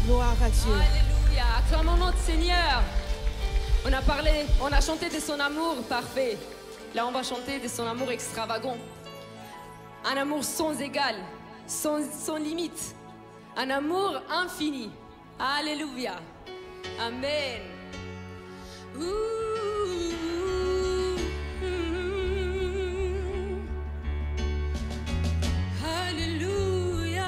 Gloire à Dieu. Alléluia. Acclamons notre Seigneur. On a chanté de son amour parfait. Là, on va chanter de son amour extravagant. Un amour sans égal, sans limite. Un amour infini. Alléluia. Amen. Alléluia.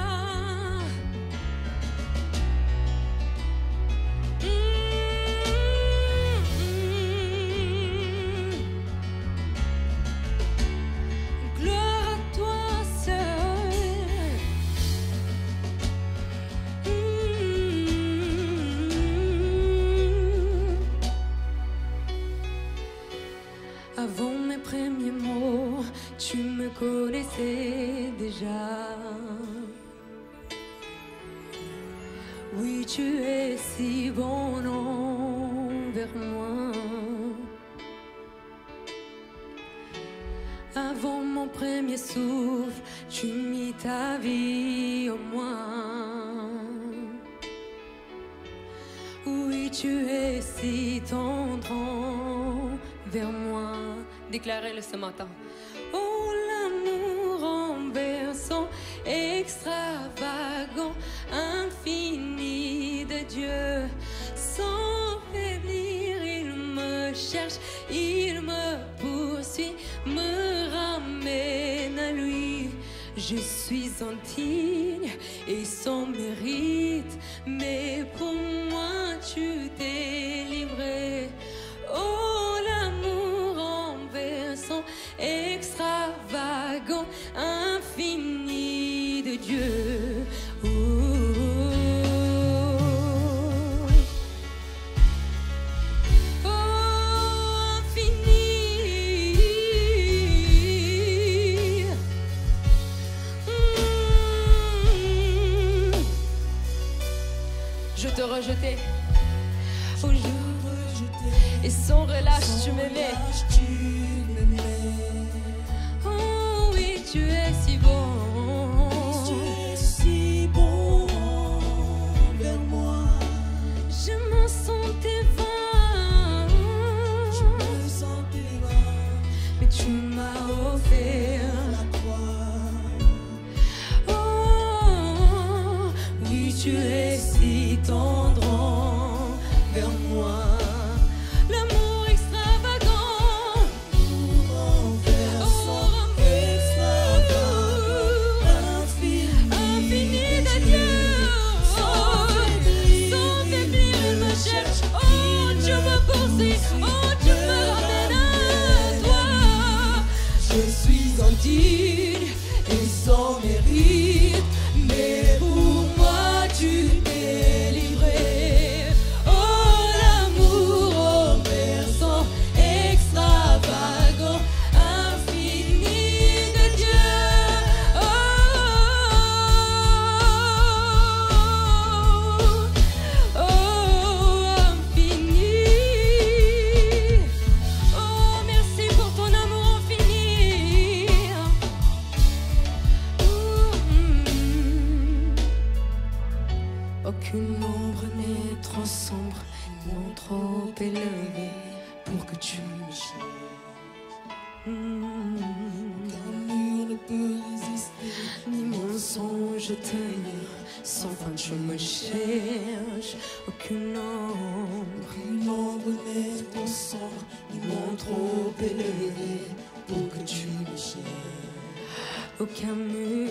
Gloire à toi, seul. Avant mes premiers mots, tu me connaissais déjà. Oui, tu es si bon envers moi. Avant mon premier souffle, tu mis ta vie au moins. Oui, tu es si tendre envers moi. Déclarez-le ce matin. Oh, l'amour renversant, extravagant, infini de Dieu. Sans faiblir, il me cherche, il me poursuit, me ramène à lui. Je suis indigne et sans mérite, mais pour moi tu t'es livré. Oh, l'amour renversant, extravagant, infini de Dieu. Je te rejetais, oh, et sans relâche tu m'aimais. Oh oui, tu es si bon. Tu es si bon vers moi. Je me sentais vain. Je me sentais vain. Mais tu m'as offert La croix. Oh oui, tu es si tendre vers moi. L'amour extravagant, Renversant, extravagant, infini infini de Dieu. Sans faiblir, Sans faiblir, il me cherche. Oh, tu me poursuis. Oh, tu me ramènes à toi. Je suis indigne et sans mérite, mais pour moi tu t'es livré. Oh, l'amour renversant, extravagant, infini de Dieu. Oh, infini. Oh, merci pour ton amour infini. Aucune ombre n'est trop sombre, non trop élevée pour que tu me cherches. Aucun mur ne peut résister, Ni mensonge tenir, sans fin tu me cherches. Aucune ombre, aucune ombre n'est trop sombre, ni mon trop élevé pour que tu me cherches. aucun mur.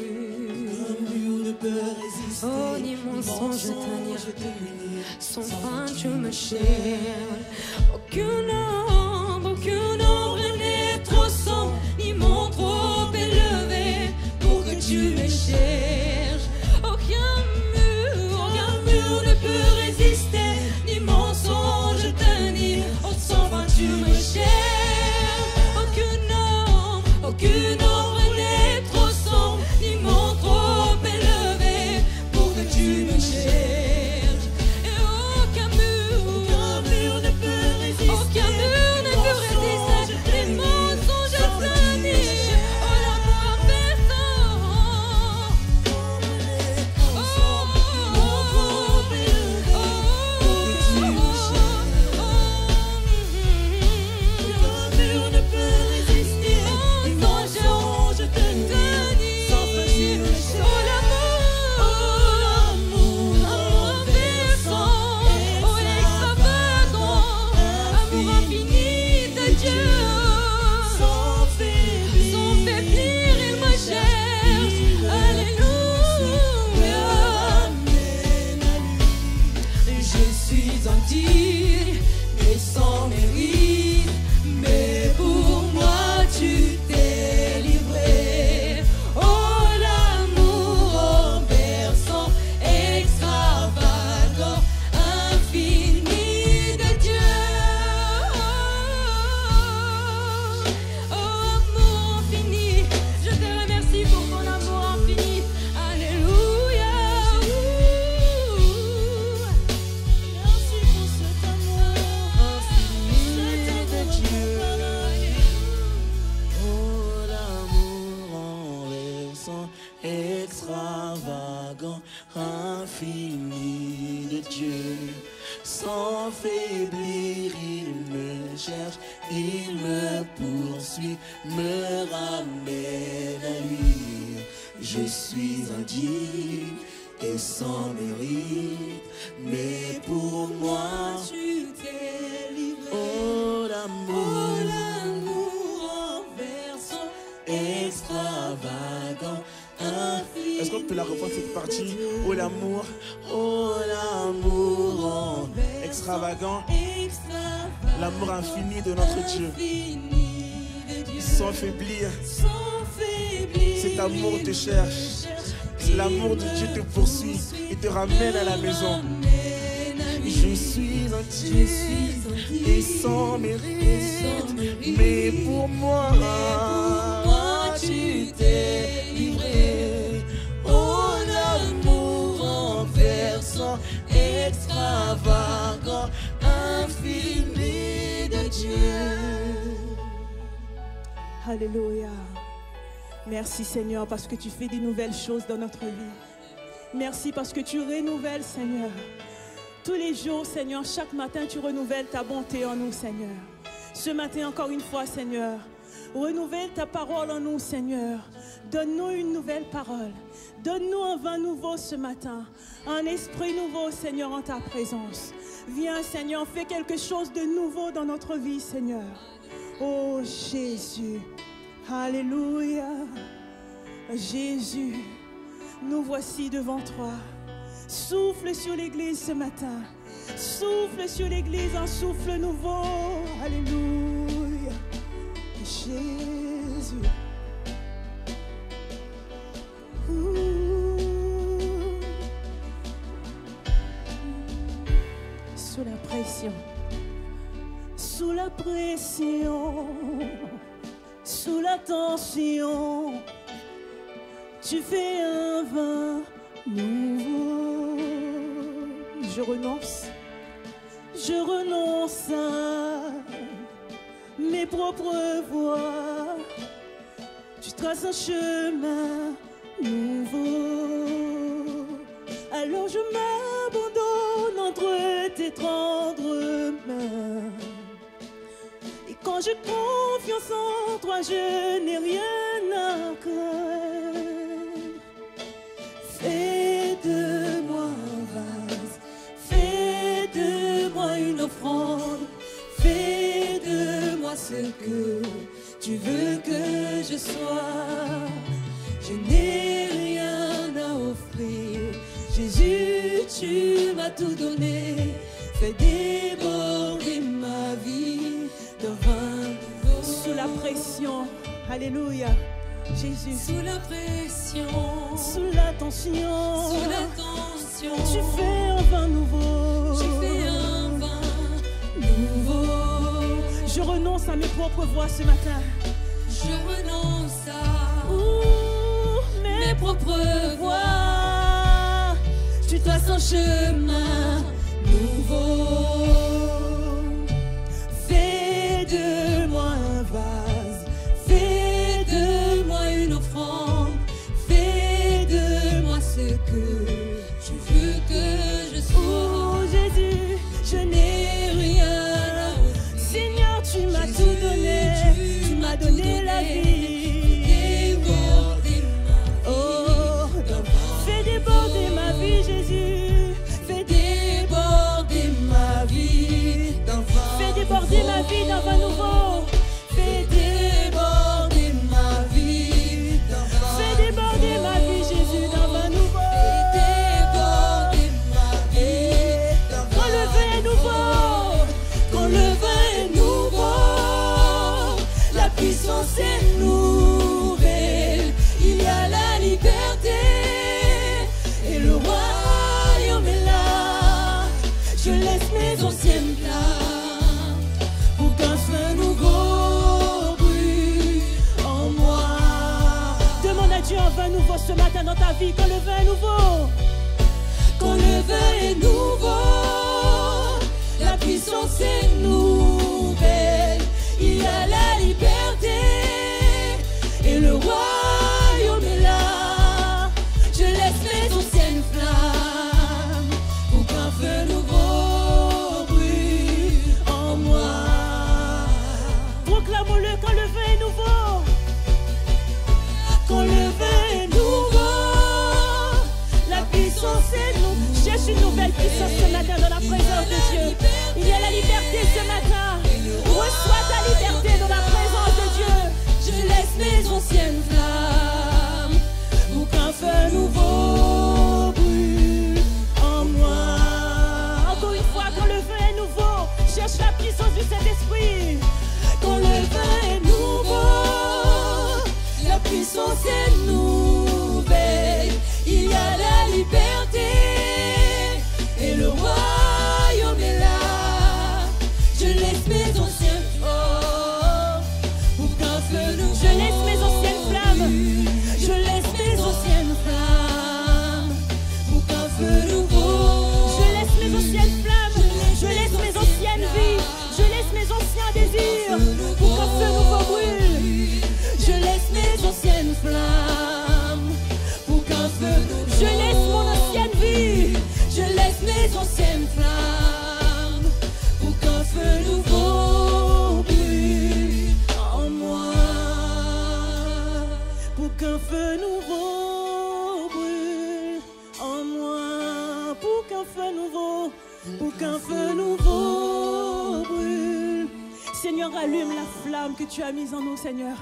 Aucun mur ne peut résister, Oh, ni mensonge tenir, je te unir. sans fin tu me cherches. Aucune ombre n'est trop sombre, ni mon trop élevé pour que tu me cherches. Aucun mur ne peut résister, ni mensonge tenir. Oh, sans fin tu me cherches. Aucune ombre n'est trop sombre, ni mon trop élevé pour que tu me cherches. Et aucun mur ne peut résister, aucun mur ne peut résister, les mensonges tenir. Oh, l'amour renversant, oh, indigne et sans mérite, mais pour moi tu t'es livré. Oh l'amour renversant, extravagant, infini de Dieu. Oh amour infini, je te remercie pour ton amour infini. Alléluia. Merci pour cet amour infini de Dieu. Oh, l'amour renversant, extravagant, infini de Dieu. Sans faiblir, il me cherche, il me poursuit, me ramène à lui. Je suis indigne et sans mérite, mais pour moi, Tu t'es livré. oh l'amour renversant, extravagant, infini. Est-ce qu'on peut la reprendre cette partie? Oh l'amour extravagant, l'amour infini de notre Dieu. Sans faiblir, cet amour te cherche. L'amour de Dieu te poursuit et te ramène à la maison. Je suis indigne et sans mérite, mais pour moi, tu t'es livré. Oh l'amour renversant, extravagant, infini de Dieu. Alléluia. Merci Seigneur parce que tu fais des nouvelles choses dans notre vie. Merci parce que tu renouvelles Seigneur. Tous les jours Seigneur, chaque matin tu renouvelles ta bonté en nous Seigneur. Ce matin encore une fois Seigneur, renouvelle ta parole en nous Seigneur. Donne-nous une nouvelle parole. Donne-nous un vin nouveau ce matin. Un esprit nouveau Seigneur en ta présence. Viens Seigneur, fais quelque chose de nouveau dans notre vie Seigneur. Oh Jésus. Alléluia. Jésus, nous voici devant toi. Souffle sur l'église ce matin. Souffle sur l'église un souffle nouveau. Alléluia. Jésus. Sous la pression. Sous la pression. Sous la tension, tu fais un vin nouveau. Je renonce à mes propres voies. Tu traces un chemin nouveau. Alors je m'abandonne entre tes tendres mains. Quand j'ai confiance en toi, je n'ai rien à craindre. Fais de moi un vase, fais de moi une offrande, fais de moi ce que tu veux que je sois. Je n'ai rien à offrir, Jésus, tu m'as tout donné. Fais déborder ma vie d'un vin nouveau. Sous la pression, alléluia, Jésus. Sous la pression, Sous la tension, tu fais un vin nouveau. Je fais un vin nouveau. Je renonce à mes propres voies ce matin. Je renonce à Mes propres voies. Tu traces un chemin nouveau. Fais de moi un vase, fais de moi une offrande, fais de moi ce que tu veux que je sois. Oh Jésus, je n'ai rien à offrir. Seigneur, tu m'as tout donné, tu m'as donné la vie. Oh, fais déborder ma vie, Jésus. Fais déborder est nouvelle. Il y a la liberté et le royaume est là. Je laisse mes anciennes flammes pour qu'un feu nouveau brûle en moi. Demande à Dieu un vin nouveau ce matin dans ta vie. Quand le vin est nouveau, quand le vin est nouveau, la puissance est nouvelle. Il y a la liberté et le royaume est là. Je laisse mes anciennes flammes pour qu'un feu nouveau brûle en moi. proclame-le quand le vin est nouveau. Quand le vin est nouveau, la puissance est nouvelle. Cherche une nouvelle puissance ce matin dans la présence de Dieu. Il y a la liberté ce matin. Reçois ta liberté dans la présence de Dieu. Je laisse mes anciennes flammes pour qu'un feu nouveau brûle en moi. Encore une fois, quand le vin est nouveau, cherche la puissance du Saint-Esprit. Quand le vin est nouveau, la puissance est nouvelle. Il y a la liberté et le royaume est là. Je laisse mes anciennes flammes pour qu'un feu nouveau. Je laisse mes anciennes flammes. Je laisse mes anciennes flammes pour qu'un feu nouveau. Je laisse mes anciennes flammes. Je laisse mes anciennes vies. Je laisse mes anciens désirs pour qu'un feu nouveau brûle. Je laisse mes anciennes flammes pour qu'un feu nouveau. Je laisse mon ancienne vie. Je laisse mes anciennes flammes pour qu'un feu nouveau brûle en moi. Pour qu'un feu nouveau brûle en moi. Pour qu'un feu nouveau, pour qu'un feu nouveau brûle. Seigneur, allume la flamme que tu as mise en nous, Seigneur.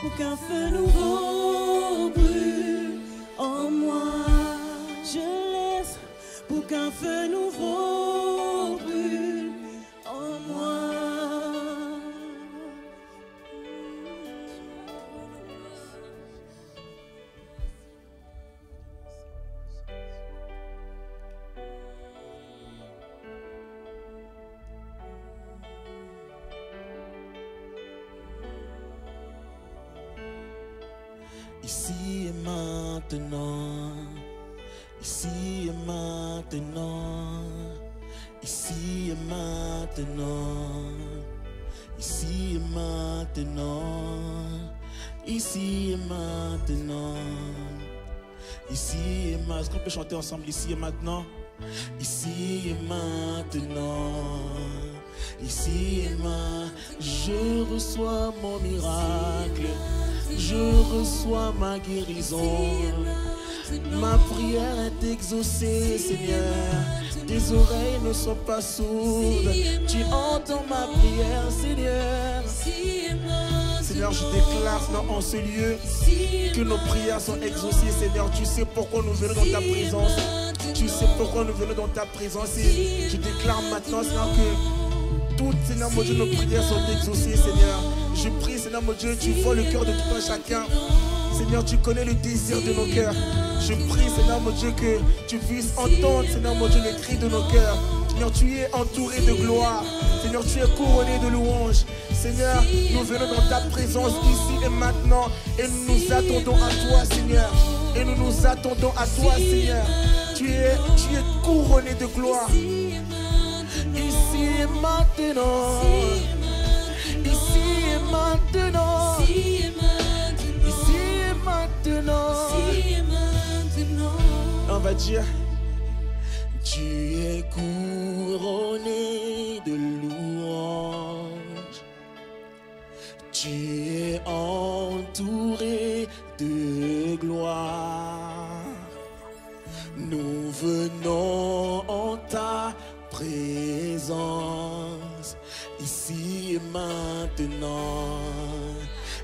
Pour qu'un feu nouveau brûle en moi. Je laisse pour qu'un feu nouveau brûle en moi. Ici et maintenant, ici et maintenant, ici et maintenant, ici et maintenant, ici et maintenant, ici et maintenant. Est-ce qu'on peut chanter ensemble ici et maintenant? Ici et maintenant, ici et maintenant, je reçois mon miracle. Je reçois ma guérison. Ma prière est exaucée, Seigneur. Tes oreilles ne sont pas sourdes. Tu entends ma prière, Seigneur. Seigneur, je déclare en ce lieu que nos prières sont exaucées, Seigneur. Tu sais pourquoi nous venons dans ta présence. Tu sais pourquoi nous venons dans ta présence. Et je déclare maintenant, Seigneur, que toutes, Seigneur, mon Dieu, nos prières sont exaucées, Seigneur. Je prie, Seigneur, mon Dieu, tu vois le cœur de tout un chacun. Seigneur, tu connais le désir de nos cœurs. Je prie, Seigneur, mon Dieu, que tu puisses entendre, Seigneur, mon Dieu, les cris de nos cœurs. Seigneur, tu es entouré de gloire. Seigneur, tu es couronné de louanges. Seigneur, nous venons dans ta présence ici et maintenant. Et nous nous attendons à toi, Seigneur. Et nous nous attendons à toi, Seigneur. Tu es couronné de gloire. Ici et maintenant. Ici et maintenant. Ici et maintenant. On va dire, tu es couronné de louanges. Tu es entouré de gloire. Nous venons en ta présence, ici et maintenant.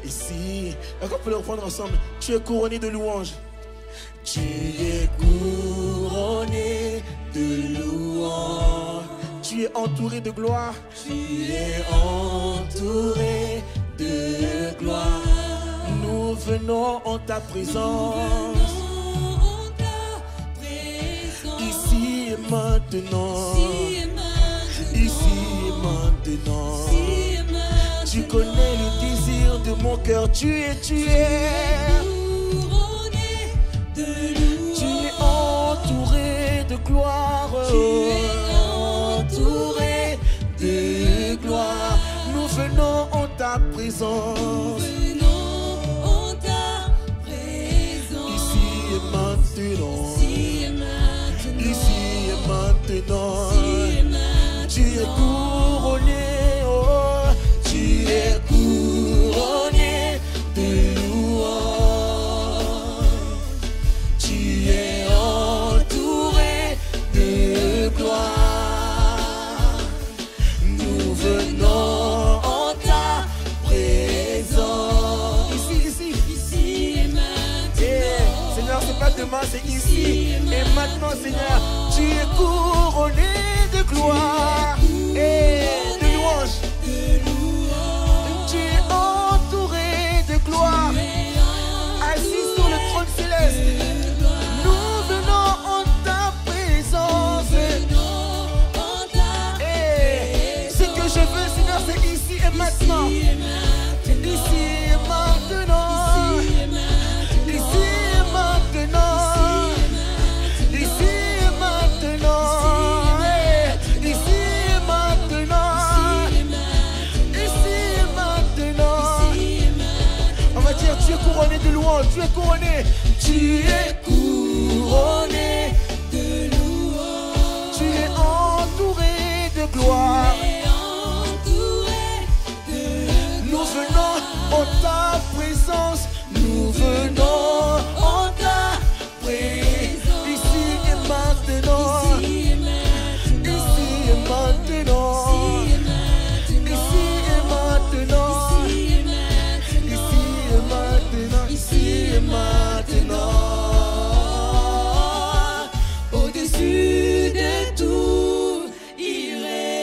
Ici, on peut le reprendre ensemble. Tu es couronné de louanges. Tu es couronné de louanges. Tu es entouré de gloire. Tu es entouré de gloire. Nous venons en ta présence. Ici et maintenant. Ici et maintenant. Tu connais le désir de mon cœur. Tu es. Tu es entouré de gloire. Entouré de gloire. Nous venons en ta présence. Ici et maintenant. Ici et maintenant. Tu es couronné, oh, tu es couronné de louange. Tu es entouré de gloire. Nous venons en ta présence. Ici et maintenant. Yeah. Seigneur, c'est pas demain, c'est ici et maintenant, Seigneur. Tu es couronné de gloire et de louange. Tu es entouré de gloire, assis sur le trône céleste. Nous venons en ta présence. Et ce que je veux, Seigneur, c'est ici et maintenant. Ici et maintenant. Ici et maintenant. Ici et maintenant. Ici et maintenant. Ici et maintenant. On va dire, tu es couronné de louange. Tu es couronné. Tu es couronné de louange. Tu es entouré de gloire. Nous venons en ta présence. Nous venons en ta présence. Ici et maintenant. Ici et maintenant. Ici et maintenant. Ici et maintenant. Ici et maintenant. Au-dessus de tout, il règne.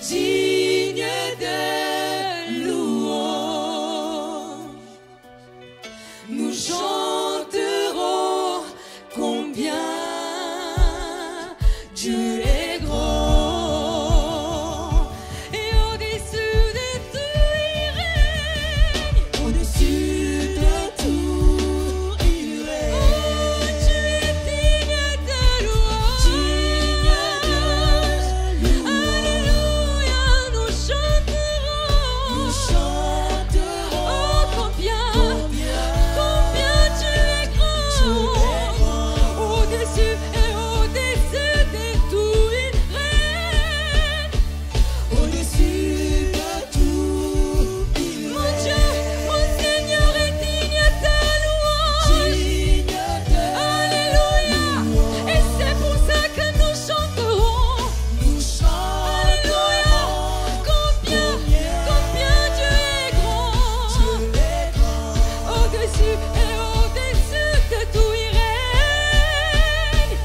Digne de louange. Nous chanterons combien Dieu est grand. Et au-dessus de tout, il règne. Au-dessus de tout, il règne. Oh, tu es digne de louange. Alléluia, nous chanterons. Oh, combien tu es grand. Au-dessus et au-dessus de tout, il règne. Au-dessus de tout, il règne. Mon Dieu, mon Seigneur est digne de louange. Alléluia. Et c'est pour ça que nous chanterons. Alléluia. Combien Dieu est grand. Au-dessus et au-dessus de tout, il règne.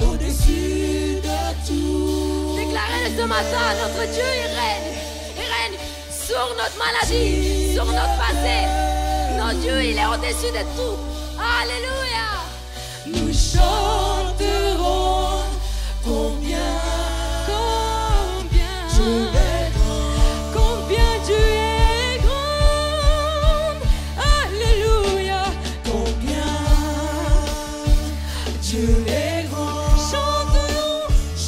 Au-dessus de tout. Déclarez ce matin, notre Dieu, il règne. Il règne sur notre maladie, sur notre passé. Notre Dieu, il est au-dessus de tout. Alléluia. Nous chanterons combien Dieu est grand. Combien Dieu est grand. Alléluia. Combien Dieu est grand.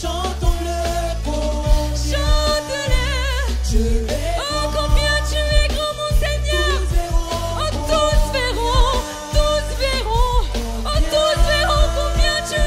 Chantons-le pour chante-le. Dieu est grand. Oh, combien tu es grand, mon Seigneur. Oh, tous verront. Oh, tous verront combien tu es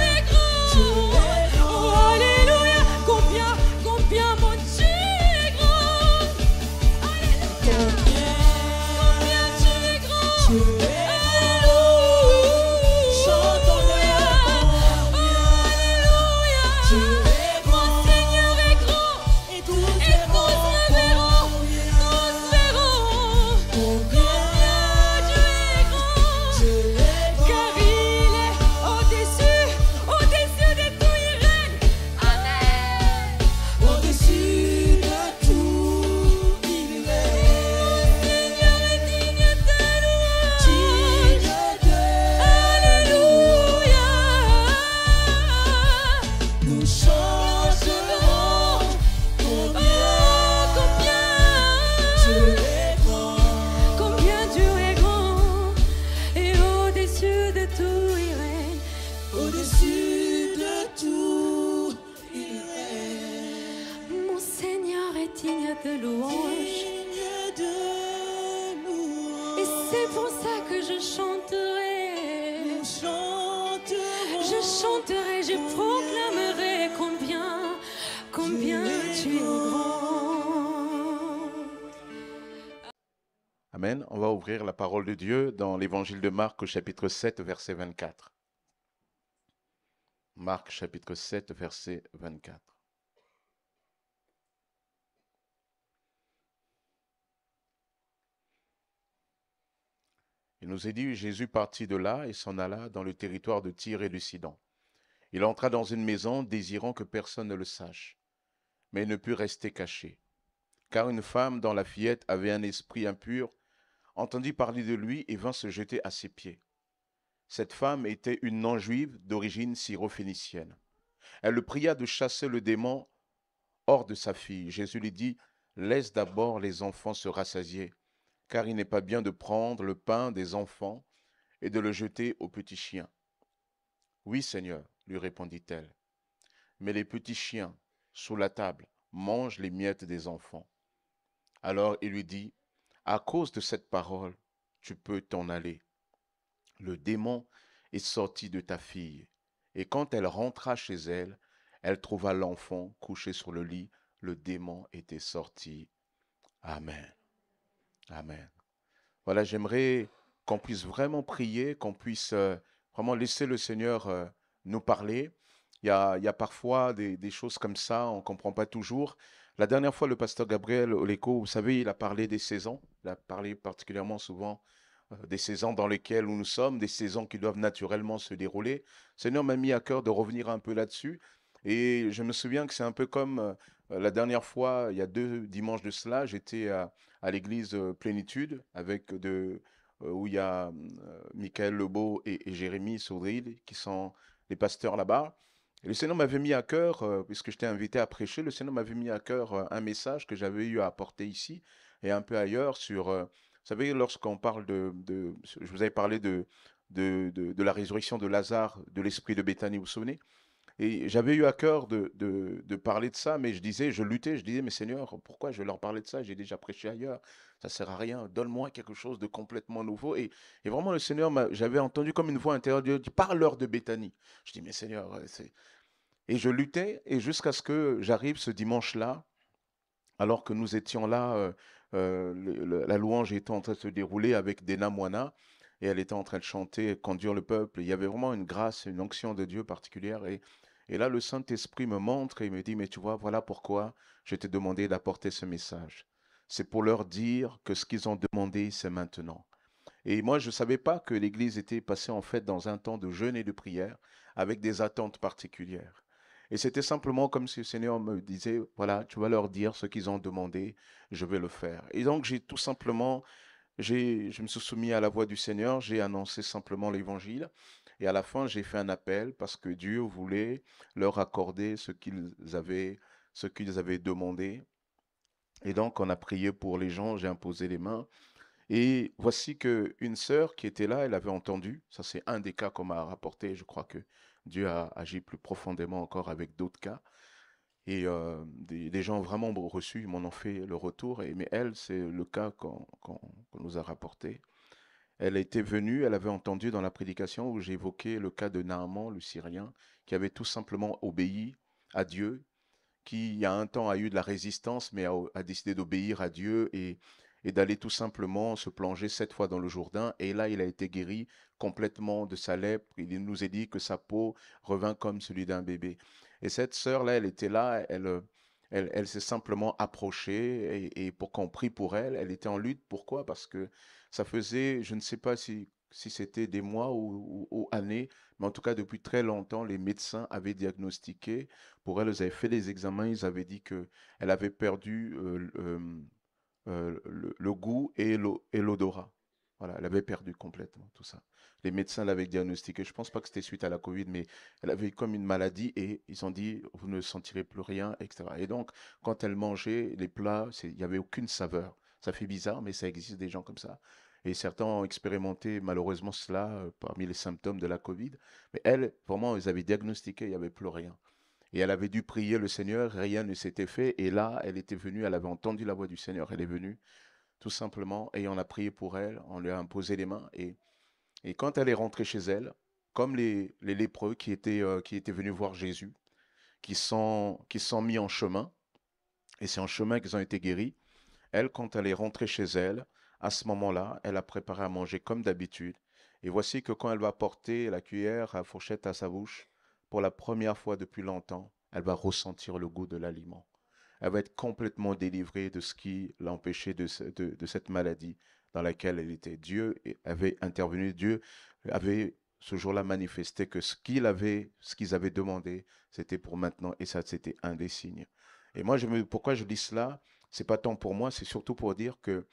chanterai, je proclamerai combien tu es grand. Amen. On va ouvrir la parole de Dieu dans l'évangile de Marc au chapitre 7, verset 24. Marc chapitre 7, verset 24. Il nous est dit, Jésus partit de là et s'en alla dans le territoire de Tyr et de Sidon. Il entra dans une maison, désirant que personne ne le sache, mais il ne put rester caché. Car une femme dont la fillette avait un esprit impur entendit parler de lui et vint se jeter à ses pieds. Cette femme était une non-juive d'origine syro-phénicienne. Elle le pria de chasser le démon hors de sa fille. Jésus lui dit, « Laisse d'abord les enfants se rassasier, car il n'est pas bien de prendre le pain des enfants et de le jeter aux petits chiens. » « Oui, Seigneur, lui répondit-elle, mais les petits chiens, sous la table, mangent les miettes des enfants. Alors il lui dit, « À cause de cette parole, tu peux t'en aller. Le démon est sorti de ta fille. » Et quand elle rentra chez elle, elle trouva l'enfant couché sur le lit. Le démon était sorti. Amen. Amen. Voilà, j'aimerais qu'on puisse vraiment prier, qu'on puisse vraiment laisser le Seigneur nous parler. Il y a parfois des choses comme ça, on ne comprend pas toujours. La dernière fois, le pasteur Gabriel Oleko, vous savez, il a parlé des saisons. Il a parlé particulièrement souvent des saisons dans lesquelles nous sommes, des saisons qui doivent naturellement se dérouler. Le Seigneur m'a mis à cœur de revenir un peu là-dessus. Et je me souviens que c'est un peu comme la dernière fois, il y a 2 dimanches de cela, j'étais à l'église Plénitude avec où il y a Michael Lebeau et Jérémy Saudril qui sont les pasteurs là-bas. Et le Seigneur m'avait mis à cœur, puisque j'étais invité à prêcher, le Seigneur m'avait mis à cœur un message que j'avais eu à apporter ici et un peu ailleurs sur, vous savez, lorsqu'on parle je vous avais parlé de la résurrection de Lazare, de l'esprit de Béthanie, vous vous souvenez? Et j'avais eu à cœur de parler de ça, mais je disais, mais Seigneur, pourquoi je leur parlais de ça? J'ai déjà prêché ailleurs, ça sert à rien, donne-moi quelque chose de complètement nouveau. Et vraiment, le Seigneur, j'avais entendu comme une voix intérieure dire, parle-leur de Béthanie. Je dis, mais Seigneur, Et je luttais, et jusqu'à ce que j'arrive ce dimanche-là, alors que nous étions là, la louange était en train de se dérouler avec Dena Moana, et elle était en train de chanter, conduire le peuple. Il y avait vraiment une grâce, une onction de Dieu particulière. Et là, le Saint-Esprit me montre et me dit, mais tu vois, voilà pourquoi je t'ai demandé d'apporter ce message. C'est pour leur dire que ce qu'ils ont demandé, c'est maintenant. Et moi, je ne savais pas que l'Église était passée en fait dans un temps de jeûne et de prière avec des attentes particulières. Et c'était simplement comme si le Seigneur me disait, voilà, tu vas leur dire ce qu'ils ont demandé, je vais le faire. Et donc, j'ai tout simplement, je me suis soumis à la voix du Seigneur, j'ai annoncé simplement l'Évangile. Et à la fin, j'ai fait un appel parce que Dieu voulait leur accorder ce qu'ils avaient demandé. Et donc, on a prié pour les gens, j'ai imposé les mains. Et voici qu'une sœur qui était là, elle avait entendu, ça c'est un des cas qu'on m'a rapporté, je crois que Dieu a agi plus profondément encore avec d'autres cas. Et des gens vraiment reçus, ils m'en ont fait le retour. Mais elle, c'est le cas qu'on nous a rapporté. Elle était venue, elle avait entendu dans la prédication où j'évoquais le cas de Naaman, le Syrien, qui avait tout simplement obéi à Dieu, qui il y a un temps a eu de la résistance, mais a décidé d'obéir à Dieu et d'aller tout simplement se plonger 7 fois dans le Jourdain. Et là, il a été guéri complètement de sa lèpre. Il nous a dit que sa peau revint comme celui d'un bébé. Et cette sœur-là, elle était là, elle s'est simplement approchée et pour qu'on prie pour elle, elle était en lutte. Pourquoi? Parce que ça faisait, je ne sais pas si c'était des mois ou années, mais en tout cas depuis très longtemps, les médecins avaient diagnostiqué, pour elle, ils avaient fait des examens, ils avaient dit qu'elle avait perdu le goût et l'odorat. Voilà, elle avait perdu complètement tout ça. Les médecins l'avaient diagnostiqué, je ne pense pas que c'était suite à la Covid, mais elle avait comme une maladie et ils ont dit, vous ne sentirez plus rien, etc. Et donc, quand elle mangeait les plats, il n'y avait aucune saveur. Ça fait bizarre, mais ça existe des gens comme ça. Et certains ont expérimenté malheureusement cela parmi les symptômes de la Covid. Mais elle, vraiment, ils avaient diagnostiqué, il n'y avait plus rien. Et elle avait dû prier le Seigneur, rien ne s'était fait. Et là, elle était venue, elle avait entendu la voix du Seigneur. Elle est venue, tout simplement, et on a prié pour elle, on lui a imposé les mains. Et quand elle est rentrée chez elle, comme les lépreux qui étaient venus voir Jésus, qui sont mis en chemin, et c'est en chemin qu'ils ont été guéris. Elle, quand elle est rentrée chez elle, à ce moment-là, elle a préparé à manger comme d'habitude. Et voici que quand elle va porter la cuillère à fourchette à sa bouche, pour la première fois depuis longtemps, elle va ressentir le goût de l'aliment. Elle va être complètement délivrée de ce qui l'empêchait de cette maladie dans laquelle elle était. Dieu avait intervenu, Dieu avait ce jour-là manifesté que ce qu'ils avaient demandé, c'était pour maintenant, et ça, c'était un des signes. Et moi, pourquoi je dis cela? C'est pas tant pour moi, c'est surtout pour dire que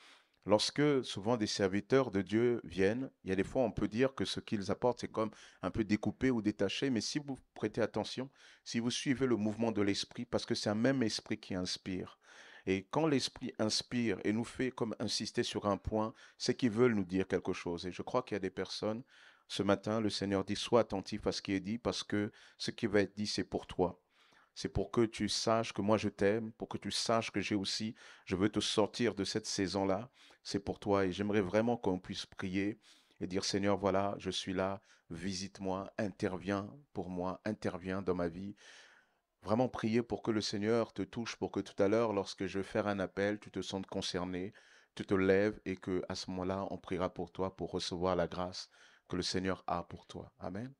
lorsque souvent des serviteurs de Dieu viennent, il y a des fois on peut dire que ce qu'ils apportent c'est comme un peu découpé ou détaché, mais si vous prêtez attention, si vous suivez le mouvement de l'esprit, parce que c'est un même esprit qui inspire. Et quand l'esprit inspire et nous fait comme insister sur un point, c'est qu'ils veulent nous dire quelque chose. Et je crois qu'il y a des personnes, ce matin, le Seigneur dit, sois attentif à ce qui est dit, parce que ce qui va être dit, c'est pour toi. C'est pour que tu saches que moi je t'aime, pour que tu saches que je veux te sortir de cette saison-là. C'est pour toi et j'aimerais vraiment qu'on puisse prier et dire Seigneur, voilà, je suis là, visite-moi, interviens pour moi, interviens dans ma vie. Vraiment prier pour que le Seigneur te touche, pour que tout à l'heure, lorsque je vais faire un appel, tu te sentes concerné, tu te lèves et que à ce moment-là, on priera pour toi pour recevoir la grâce que le Seigneur a pour toi. Amen.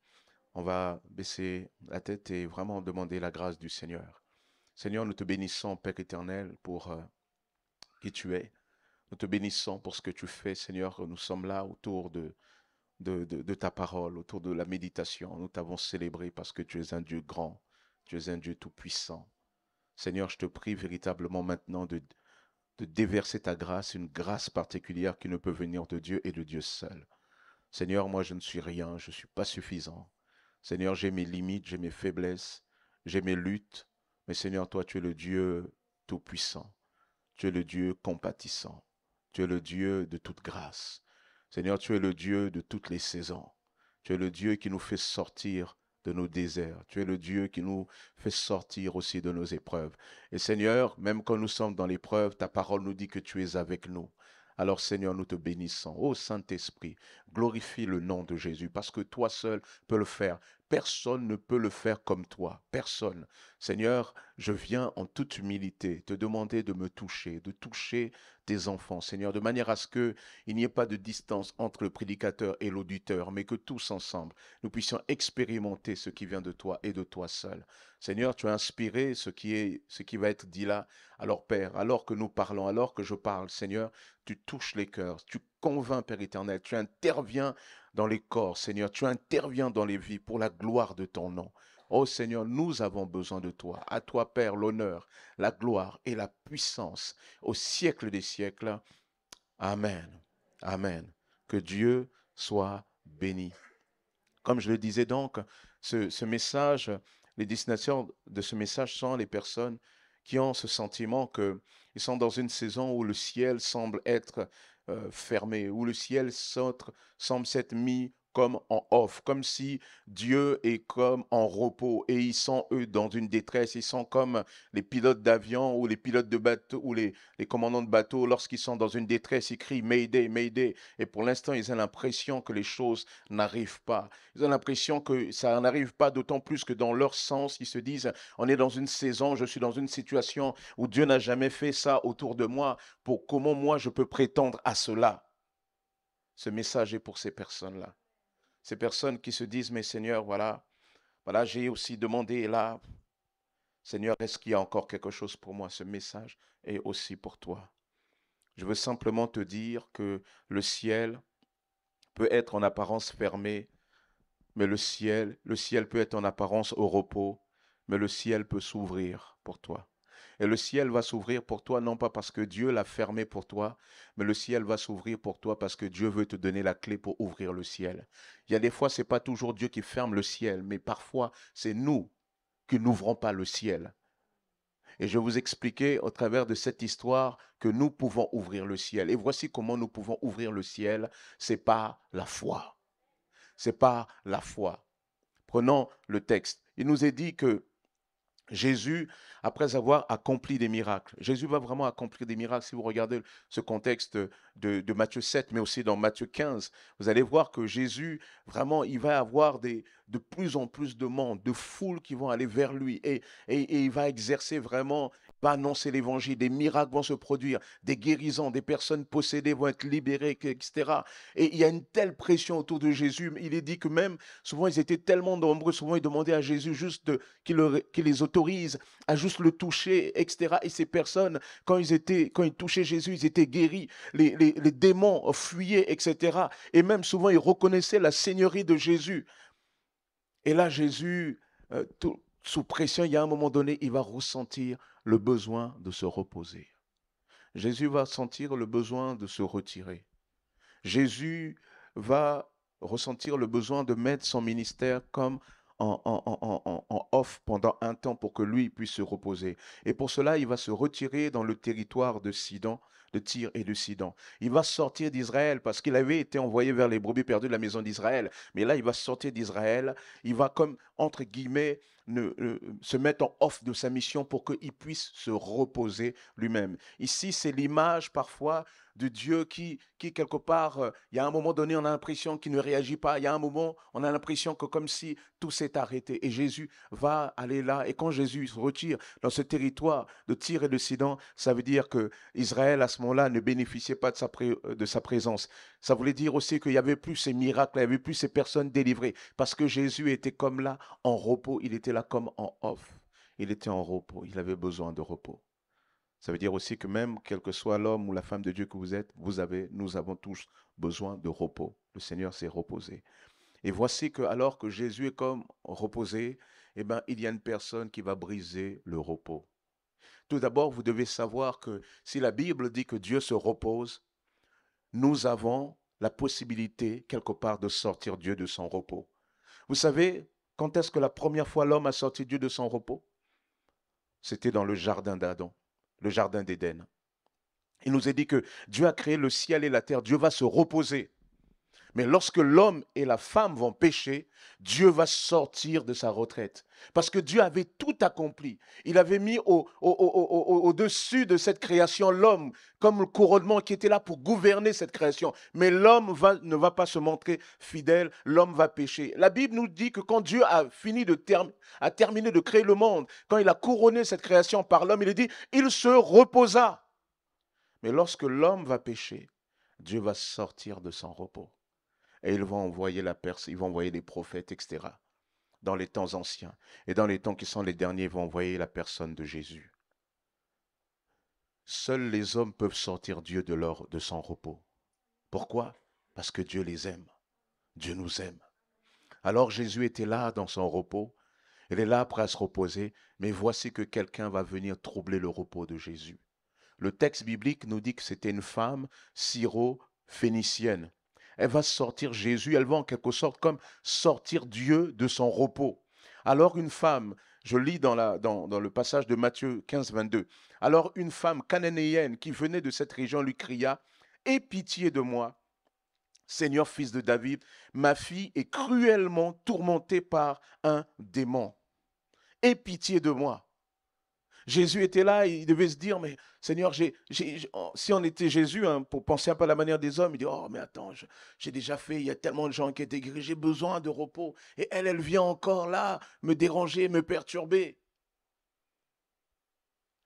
On va baisser la tête et vraiment demander la grâce du Seigneur. Seigneur, nous te bénissons, Père éternel, pour qui tu es. Nous te bénissons pour ce que tu fais, Seigneur. Nous sommes là autour de ta parole, autour de la méditation. Nous t'avons célébré parce que tu es un Dieu grand, tu es un Dieu tout-puissant. Seigneur, je te prie véritablement maintenant de déverser ta grâce, une grâce particulière qui ne peut venir de Dieu et de Dieu seul. Seigneur, moi je ne suis rien, je ne suis pas suffisant. Seigneur, j'ai mes limites, j'ai mes faiblesses, j'ai mes luttes, mais Seigneur, toi, tu es le Dieu tout-puissant. Tu es le Dieu compatissant. Tu es le Dieu de toute grâce. Seigneur, tu es le Dieu de toutes les saisons. Tu es le Dieu qui nous fait sortir de nos déserts. Tu es le Dieu qui nous fait sortir aussi de nos épreuves. Et Seigneur, même quand nous sommes dans l'épreuve, ta parole nous dit que tu es avec nous. Alors Seigneur, nous te bénissons. Ô Saint-Esprit, glorifie le nom de Jésus parce que toi seul peux le faire. Personne ne peut le faire comme toi. Personne. Seigneur, je viens en toute humilité te demander de me toucher, de toucher tes enfants, Seigneur, de manière à ce qu'il n'y ait pas de distance entre le prédicateur et l'auditeur, mais que tous ensemble, nous puissions expérimenter ce qui vient de toi et de toi seul. Seigneur, tu as inspiré ce qui va être dit là. Alors Père, alors que nous parlons, alors que je parle, Seigneur, tu touches les cœurs, tu convaincs, Père éternel, tu interviens dans les corps, Seigneur, tu interviens dans les vies pour la gloire de ton nom. Oh Seigneur, nous avons besoin de toi. À toi, Père, l'honneur, la gloire et la puissance au siècle des siècles. Amen. Amen. Que Dieu soit béni. Comme je le disais donc, ce message, les destinataires de ce message sont les personnes qui ont ce sentiment qu'ils sont dans une saison où le ciel semble être fermé, où le ciel semble s'être mis comme en off, comme si Dieu est comme en repos et ils sont eux dans une détresse, ils sont comme les pilotes d'avion ou les pilotes de bateau ou les commandants de bateau lorsqu'ils sont dans une détresse, ils crient Mayday, Mayday et pour l'instant ils ont l'impression que les choses n'arrivent pas, ils ont l'impression que ça n'arrive pas d'autant plus que dans leur sens ils se disent on est dans une saison, je suis dans une situation où Dieu n'a jamais fait ça autour de moi, pour comment moi je peux prétendre à cela. Ce message est pour ces personnes-là. Ces personnes qui se disent, mais Seigneur, voilà, j'ai aussi demandé là, Seigneur, est-ce qu'il y a encore quelque chose pour moi? Ce message est aussi pour toi. Je veux simplement te dire que le ciel peut être en apparence fermé, mais le ciel peut être en apparence au repos, mais le ciel peut s'ouvrir pour toi. Et le ciel va s'ouvrir pour toi, non pas parce que Dieu l'a fermé pour toi, mais le ciel va s'ouvrir pour toi parce que Dieu veut te donner la clé pour ouvrir le ciel. Il y a des fois, ce n'est pas toujours Dieu qui ferme le ciel, mais parfois, c'est nous qui n'ouvrons pas le ciel. Et je vais vous expliquer au travers de cette histoire que nous pouvons ouvrir le ciel. Et voici comment nous pouvons ouvrir le ciel. C'est par la foi. C'est par la foi. Prenons le texte. Il nous est dit que Jésus, après avoir accompli des miracles, Jésus va vraiment accomplir des miracles. Si vous regardez ce contexte de Matthieu 7, mais aussi dans Matthieu 15, vous allez voir que Jésus, vraiment, il va avoir de plus en plus de monde, de foules qui vont aller vers lui. Et il va exercer vraiment, il va annoncer l'évangile. Des miracles vont se produire, des guérisons, des personnes possédées vont être libérées, etc. Et il y a une telle pression autour de Jésus. Il est dit que même, souvent, ils étaient tellement nombreux, souvent, ils demandaient à Jésus juste qu'il les autorise à juste le toucher, etc. Et ces personnes, quand ils touchaient Jésus, ils étaient guéris, les démons fuyaient, etc. Et même souvent, ils reconnaissaient la seigneurie de Jésus. Et là, Jésus, sous pression, il y a un moment donné, il va ressentir le besoin de se reposer. Jésus va sentir le besoin de se retirer. Jésus va ressentir le besoin de mettre son ministère comme en off pendant un temps pour que lui puisse se reposer. Et pour cela, il va se retirer dans le territoire de Sidon, de Tyr et de Sidon. Il va sortir d'Israël parce qu'il avait été envoyé vers les brebis perdues de la maison d'Israël. Mais là, il va sortir d'Israël. Il va comme, entre guillemets, se mettre en off de sa mission pour qu'il puisse se reposer lui-même. Ici, c'est l'image parfois de Dieu qui quelque part, il y a un moment donné, on a l'impression qu'il ne réagit pas. Il y a un moment, on a l'impression que comme si tout s'est arrêté. Et Jésus va aller là. Et quand Jésus se retire dans ce territoire de Tyr et de Sidon, ça veut dire que Israël, à ce moment-là, ne bénéficiait pas de sa présence. Ça voulait dire aussi qu'il n'y avait plus ces miracles, il n'y avait plus ces personnes délivrées. Parce que Jésus était comme là, en repos. Il était là comme en off. Il était en repos. Il avait besoin de repos. Ça veut dire aussi que même, quel que soit l'homme ou la femme de Dieu que vous êtes, nous avons tous besoin de repos. Le Seigneur s'est reposé. Et voici que alors que Jésus est comme reposé, eh bien, il y a une personne qui va briser le repos. Tout d'abord, vous devez savoir que si la Bible dit que Dieu se repose, nous avons la possibilité, quelque part, de sortir Dieu de son repos. Vous savez, quand est-ce que la première fois l'homme a sorti Dieu de son repos? C'était dans le jardin d'Adam, le jardin d'Éden. Il nous est dit que Dieu a créé le ciel et la terre. Dieu va se reposer. Mais lorsque l'homme et la femme vont pécher, Dieu va sortir de sa retraite. Parce que Dieu avait tout accompli. Il avait mis au-dessus de cette création l'homme comme le couronnement qui était là pour gouverner cette création. Mais l'homme ne va pas se montrer fidèle, l'homme va pécher. La Bible nous dit que quand Dieu a terminé de créer le monde, quand il a couronné cette création par l'homme, il a dit, il se reposa. Mais lorsque l'homme va pécher, Dieu va sortir de son repos. Et ils vont envoyer ils vont envoyer des prophètes, etc. Dans les temps anciens. Et dans les temps qui sont les derniers, ils vont envoyer la personne de Jésus. Seuls les hommes peuvent sortir Dieu de son repos. Pourquoi? Parce que Dieu les aime. Dieu nous aime. Alors Jésus était là dans son repos. Il est là prêt à se reposer. Mais voici que quelqu'un va venir troubler le repos de Jésus. Le texte biblique nous dit que c'était une femme syro-phénicienne. Elle va sortir Jésus, elle va en quelque sorte comme sortir Dieu de son repos. Alors une femme, je lis dans le passage de Matthieu 15, 22, alors une femme cananéenne qui venait de cette région lui cria, « Aie pitié de moi, Seigneur fils de David, ma fille est cruellement tourmentée par un démon. Aie pitié de moi. » Jésus était là, il devait se dire, mais Seigneur, si on était Jésus, hein, pour penser un peu à la manière des hommes, il dit, oh mais attends, j'ai déjà fait, il y a tellement de gens qui étaient guéris, j'ai besoin de repos. Et elle vient encore là, me déranger, me perturber.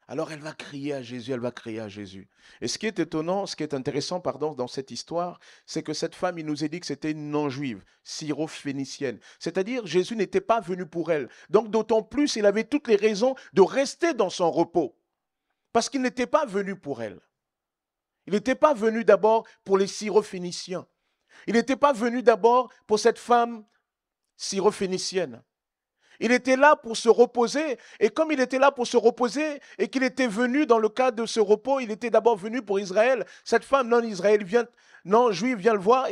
Alors elle va crier à Jésus, elle va crier à Jésus. Et ce qui est étonnant, ce qui est intéressant, dans cette histoire, c'est que cette femme, il nous est dit que c'était une non-juive, syro-phénicienne. C'est-à-dire, Jésus n'était pas venu pour elle. Donc d'autant plus, il avait toutes les raisons de rester dans son repos. Parce qu'il n'était pas venu pour elle. Il n'était pas venu d'abord pour les syro-phéniciens. Il n'était pas venu d'abord pour cette femme syro-phénicienne. Il était là pour se reposer. Et comme il était là pour se reposer et qu'il était venu dans le cadre de ce repos, il était d'abord venu pour Israël. Cette femme non-juive vient le voir.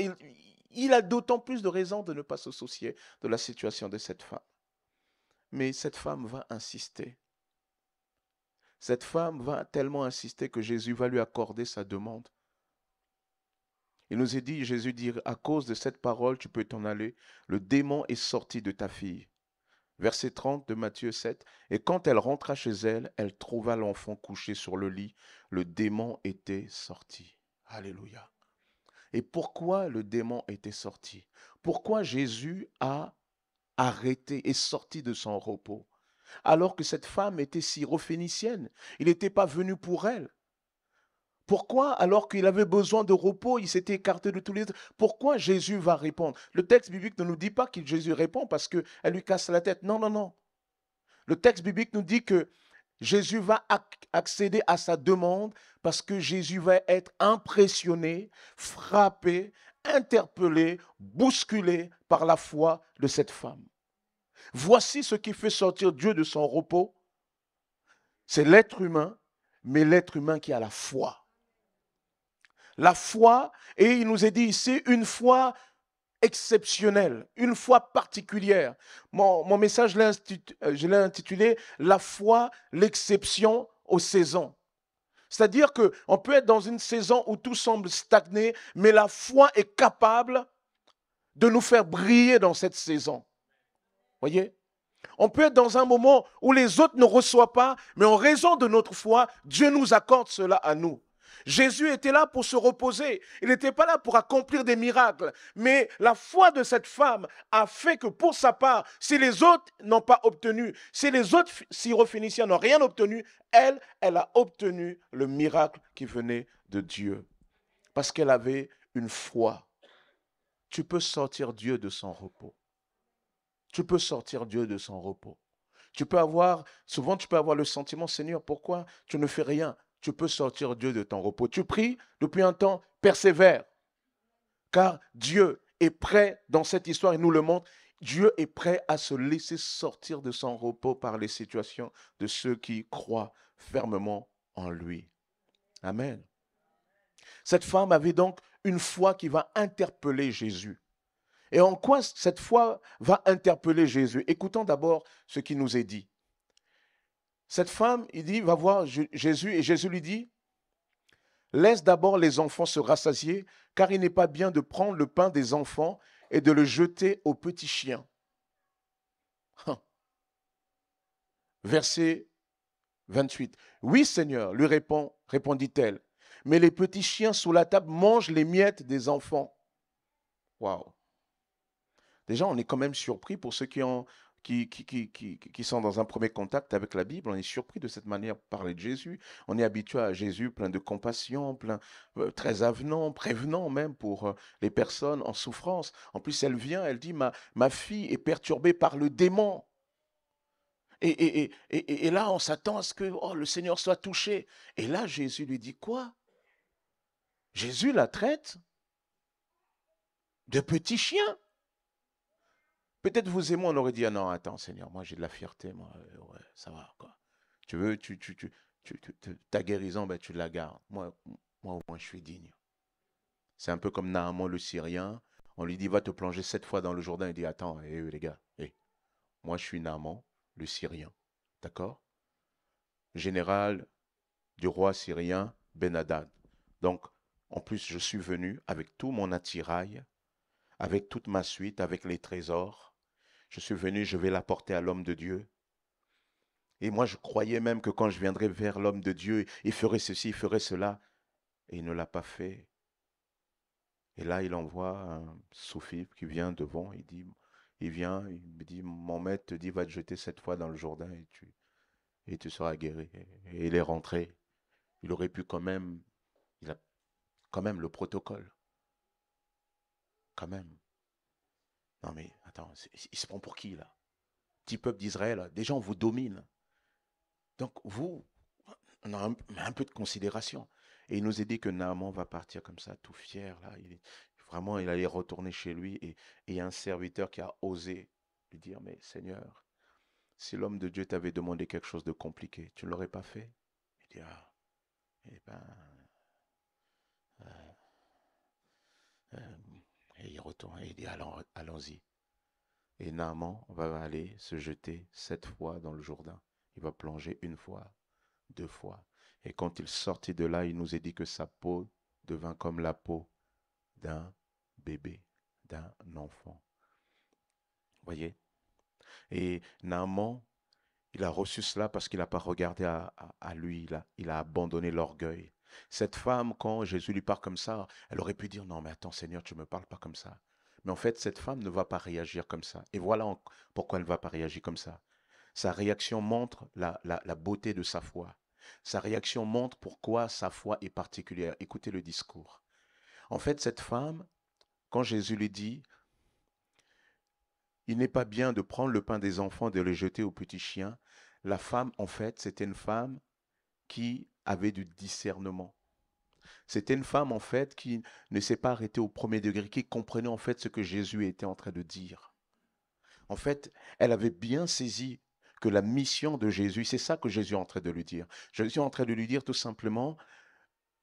Il a d'autant plus de raisons de ne pas se soucier de la situation de cette femme. Mais cette femme va insister. Cette femme va tellement insister que Jésus va lui accorder sa demande. Il nous est dit, Jésus dit, à cause de cette parole, tu peux t'en aller. Le démon est sorti de ta fille. Verset 30 de Matthieu 7. Et quand elle rentra chez elle, elle trouva l'enfant couché sur le lit. Le démon était sorti. Alléluia. Et pourquoi le démon était sorti? Pourquoi Jésus a arrêté et sorti de son repos? Alors que cette femme était syrophénicienne. Il n'était pas venu pour elle. Pourquoi, alors qu'il avait besoin de repos, il s'était écarté de tous les autres? Pourquoi Jésus va répondre? Le texte biblique ne nous dit pas que Jésus répond parce qu'elle lui casse la tête. Non, non, non. Le texte biblique nous dit que Jésus va accéder à sa demande parce que Jésus va être impressionné, frappé, interpellé, bousculé par la foi de cette femme. Voici ce qui fait sortir Dieu de son repos. C'est l'être humain, mais l'être humain qui a la foi. La foi, et il nous est dit ici, une foi exceptionnelle, une foi particulière. Mon message, je l'ai intitulé « La foi, l'exception aux saisons ». C'est-à-dire qu'on peut être dans une saison où tout semble stagner, mais la foi est capable de nous faire briller dans cette saison. Voyez? On peut être dans un moment où les autres ne reçoivent pas, mais en raison de notre foi, Dieu nous accorde cela à nous. Jésus était là pour se reposer. Il n'était pas là pour accomplir des miracles. Mais la foi de cette femme a fait que pour sa part, si les autres n'ont pas obtenu, si les autres syrophéniciens n'ont rien obtenu, elle a obtenu le miracle qui venait de Dieu. Parce qu'elle avait une foi. Tu peux sortir Dieu de son repos. Tu peux sortir Dieu de son repos. Souvent tu peux avoir le sentiment, Seigneur, pourquoi tu ne fais rien? Tu peux sortir Dieu de ton repos. Tu pries depuis un temps, persévère. Car Dieu est prêt, dans cette histoire, il nous le montre, Dieu est prêt à se laisser sortir de son repos par les situations de ceux qui croient fermement en lui. Amen. Cette femme avait donc une foi qui va interpeller Jésus. Et en quoi cette foi va interpeller Jésus? Écoutons d'abord ce qui nous est dit. Cette femme, il dit, va voir Jésus et Jésus lui dit, laisse d'abord les enfants se rassasier, car il n'est pas bien de prendre le pain des enfants et de le jeter aux petits chiens. Verset 28. Oui, Seigneur, lui répondit-elle, mais les petits chiens sous la table mangent les miettes des enfants. Waouh! Déjà, on est quand même surpris pour ceux qui sont dans un premier contact avec la Bible. On est surpris de cette manière de parler de Jésus. On est habitué à Jésus plein de compassion, très avenant, prévenant même pour les personnes en souffrance. En plus, elle vient, elle dit, ma fille est perturbée par le démon. Et là, on s'attend à ce que le Seigneur soit touché. Et là, Jésus lui dit quoi? Jésus la traite de petit chien. Peut-être vous et moi, on aurait dit, ah non, attends, Seigneur, moi j'ai de la fierté, moi, ouais, ça va, quoi. Tu veux, ta guérison, ben, tu la gardes. Moi, au moins, je suis digne. C'est un peu comme Naaman le Syrien. On lui dit, va te plonger 7 fois dans le Jourdain. Il dit, attends, les gars, moi je suis Naaman le Syrien. D'accord? Général du roi syrien Ben-Hadad. Donc, en plus, je suis venu avec tout mon attirail, avec toute ma suite, avec les trésors. Je suis venu, je vais l'apporter à l'homme de Dieu. Et moi, je croyais même que quand je viendrais vers l'homme de Dieu, il ferait ceci, il ferait cela. Et il ne l'a pas fait. Et là, il envoie un sous-fifre qui vient devant. Il me dit, mon maître te dit, va te jeter 7 fois dans le Jourdain et tu seras guéri. Et il est rentré. Il aurait pu il a quand même le protocole. Quand même. Non mais, attends, il se prend pour qui là? Petit peuple d'Israël, déjà on vous domine. Donc vous, on a un peu de considération. Et il nous est dit que Naaman va partir comme ça, tout fier. Là. Vraiment, il allait retourner chez lui. Et il y a un serviteur qui a osé lui dire, mais Seigneur, si l'homme de Dieu t'avait demandé quelque chose de compliqué, tu ne l'aurais pas fait? Il dit, et il retourne et il dit, allons-y. Et Naaman va aller se jeter 7 fois dans le Jourdain. Il va plonger 1 fois, 2 fois. Et quand il sortit de là, il nous a dit que sa peau devint comme la peau d'un bébé, d'un enfant. Voyez? Et Naaman, il a reçu cela parce qu'il n'a pas regardé à lui, il a abandonné l'orgueil. Cette femme, quand Jésus lui parle comme ça, elle aurait pu dire, non mais attends Seigneur, tu ne me parles pas comme ça. Mais en fait, cette femme ne va pas réagir comme ça. Et voilà pourquoi elle ne va pas réagir comme ça. Sa réaction montre la beauté de sa foi. Sa réaction montre pourquoi sa foi est particulière. Écoutez le discours. En fait, cette femme, quand Jésus lui dit, il n'est pas bien de prendre le pain des enfants et de le jeter aux petits chiens, la femme, en fait, c'était une femme qui avait du discernement. C'était une femme, en fait, qui ne s'est pas arrêtée au premier degré, qui comprenait, en fait, ce que Jésus était en train de dire. En fait, elle avait bien saisi que la mission de Jésus, c'est ça que Jésus est en train de lui dire. Jésus est en train de lui dire tout simplement,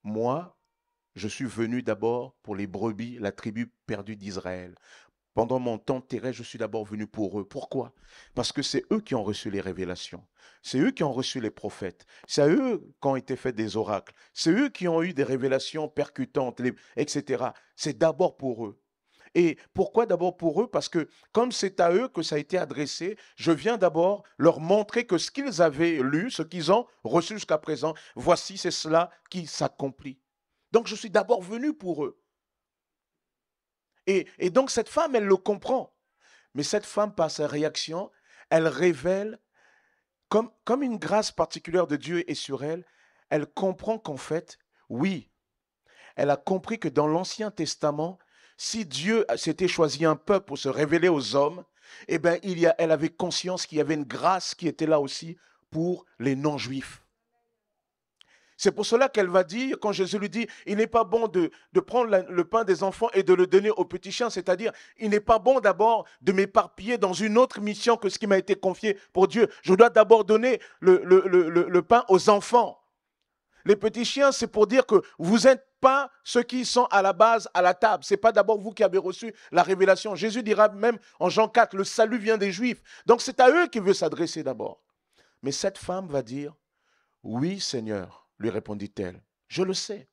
moi, je suis venu d'abord pour les brebis, la tribu perdue d'Israël. Pendant mon temps terrestre, je suis d'abord venu pour eux. Pourquoi? Parce que c'est eux qui ont reçu les révélations. C'est eux qui ont reçu les prophètes. C'est à eux qu'ont été faits des oracles. C'est eux qui ont eu des révélations percutantes, etc. C'est d'abord pour eux. Et pourquoi d'abord pour eux? Parce que comme c'est à eux que ça a été adressé, je viens d'abord leur montrer que ce qu'ils avaient lu, ce qu'ils ont reçu jusqu'à présent, voici, c'est cela qui s'accomplit. Donc je suis d'abord venu pour eux. Et donc cette femme, elle le comprend. Mais cette femme, par sa réaction, elle révèle, comme une grâce particulière de Dieu est sur elle, elle comprend qu'en fait, oui, elle a compris que dans l'Ancien Testament, si Dieu s'était choisi un peuple pour se révéler aux hommes, eh bien, elle avait conscience qu'il y avait une grâce qui était là aussi pour les non-juifs. C'est pour cela qu'elle va dire, quand Jésus lui dit, il n'est pas bon de prendre le pain des enfants et de le donner aux petits chiens, c'est-à-dire, il n'est pas bon d'abord de m'éparpiller dans une autre mission que ce qui m'a été confié pour Dieu. Je dois d'abord donner le pain aux enfants. Les petits chiens, c'est pour dire que vous n'êtes pas ceux qui sont à la base à la table. Ce n'est pas d'abord vous qui avez reçu la révélation. Jésus dira même en Jean 4, le salut vient des Juifs. Donc c'est à eux qu'il veut s'adresser d'abord. Mais cette femme va dire, oui Seigneur, lui répondit-elle, je le sais,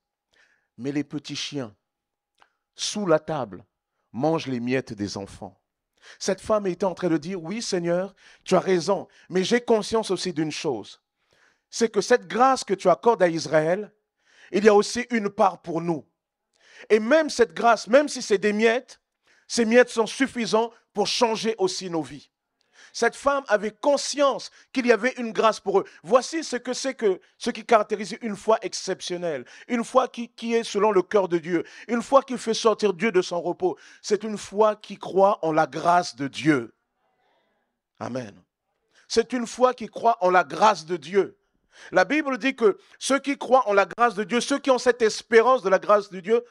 mais les petits chiens, sous la table, mangent les miettes des enfants. Cette femme était en train de dire, oui Seigneur, tu as raison, mais j'ai conscience aussi d'une chose, c'est que cette grâce que tu accordes à Israël, il y a aussi une part pour nous. Et même cette grâce, même si c'est des miettes, ces miettes sont suffisantes pour changer aussi nos vies. Cette femme avait conscience qu'il y avait une grâce pour eux. Voici ce que c'est que ce qui caractérise une foi exceptionnelle, une foi qui est selon le cœur de Dieu, une foi qui fait sortir Dieu de son repos. C'est une foi qui croit en la grâce de Dieu. Amen. C'est une foi qui croit en la grâce de Dieu. La Bible dit que ceux qui croient en la grâce de Dieu, ceux qui ont cette espérance de la grâce de Dieu,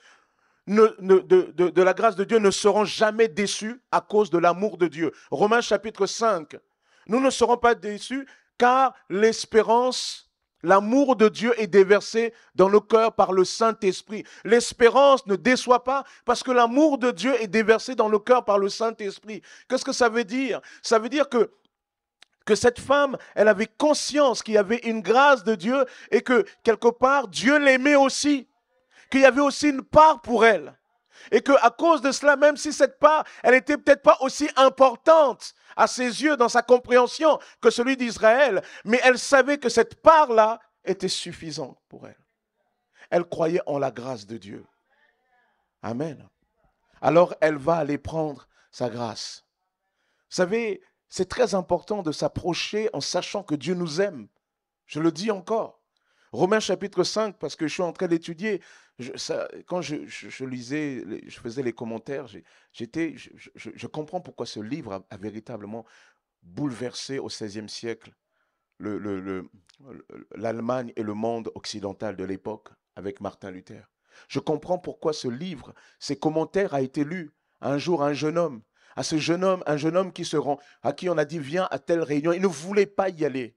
de la grâce de Dieu ne seront jamais déçus à cause de l'amour de Dieu. Romains chapitre 5. Nous ne serons pas déçus car l'espérance, l'amour de Dieu est déversé dans nos cœurs par le Saint-Esprit. L'espérance ne déçoit pas parce que l'amour de Dieu est déversé dans nos cœurs par le Saint-Esprit. Qu'est-ce que ça veut dire? Ça veut dire que cette femme, elle avait conscience qu'il y avait une grâce de Dieu et que quelque part, Dieu l'aimait aussi. Qu'il y avait aussi une part pour elle. Et qu'à cause de cela, même si cette part, elle n'était peut-être pas aussi importante à ses yeux dans sa compréhension que celui d'Israël, mais elle savait que cette part-là était suffisante pour elle. Elle croyait en la grâce de Dieu. Amen. Alors elle va aller prendre sa grâce. Vous savez, c'est très important de s'approcher en sachant que Dieu nous aime. Je le dis encore. Romains chapitre 5, parce que je suis en train d'étudier, quand je lisais, je faisais les commentaires, je comprends pourquoi ce livre a véritablement bouleversé au XVIe siècle l'Allemagne et le monde occidental de l'époque avec Martin Luther. Je comprends pourquoi ce livre, ces commentaires a été lu un jour à un jeune homme, un jeune homme à qui on a dit viens à telle réunion, il ne voulait pas y aller.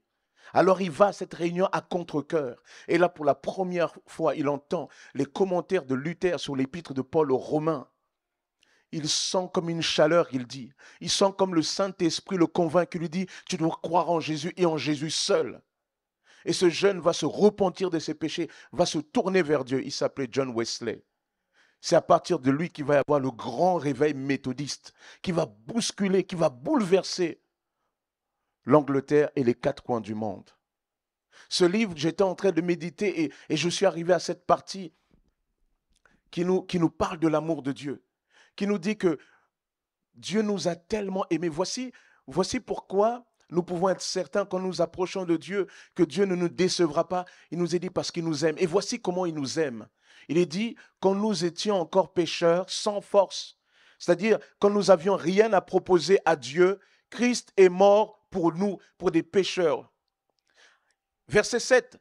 Alors il va à cette réunion à contre-cœur. Et là, pour la première fois, il entend les commentaires de Luther sur l'épître de Paul aux Romains. Il sent comme une chaleur, il dit. Il sent comme le Saint-Esprit le convainc, qui lui dit, tu dois croire en Jésus et en Jésus seul. Et ce jeune va se repentir de ses péchés, va se tourner vers Dieu. Il s'appelait John Wesley. C'est à partir de lui qu'il va y avoir le grand réveil méthodiste, qui va bousculer, qui va bouleverser l'Angleterre et les 4 coins du monde. Ce livre, j'étais en train de méditer et je suis arrivé à cette partie qui nous parle de l'amour de Dieu, qui nous dit que Dieu nous a tellement aimés. Voici pourquoi nous pouvons être certains quand nous approchons de Dieu que Dieu ne nous décevra pas. Il nous est dit parce qu'il nous aime. Et voici comment il nous aime. Il est dit quand nous étions encore pécheurs, sans force, c'est-à-dire quand nous n'avions rien à proposer à Dieu, Christ est mort pour nous, pour des pécheurs. Verset 7.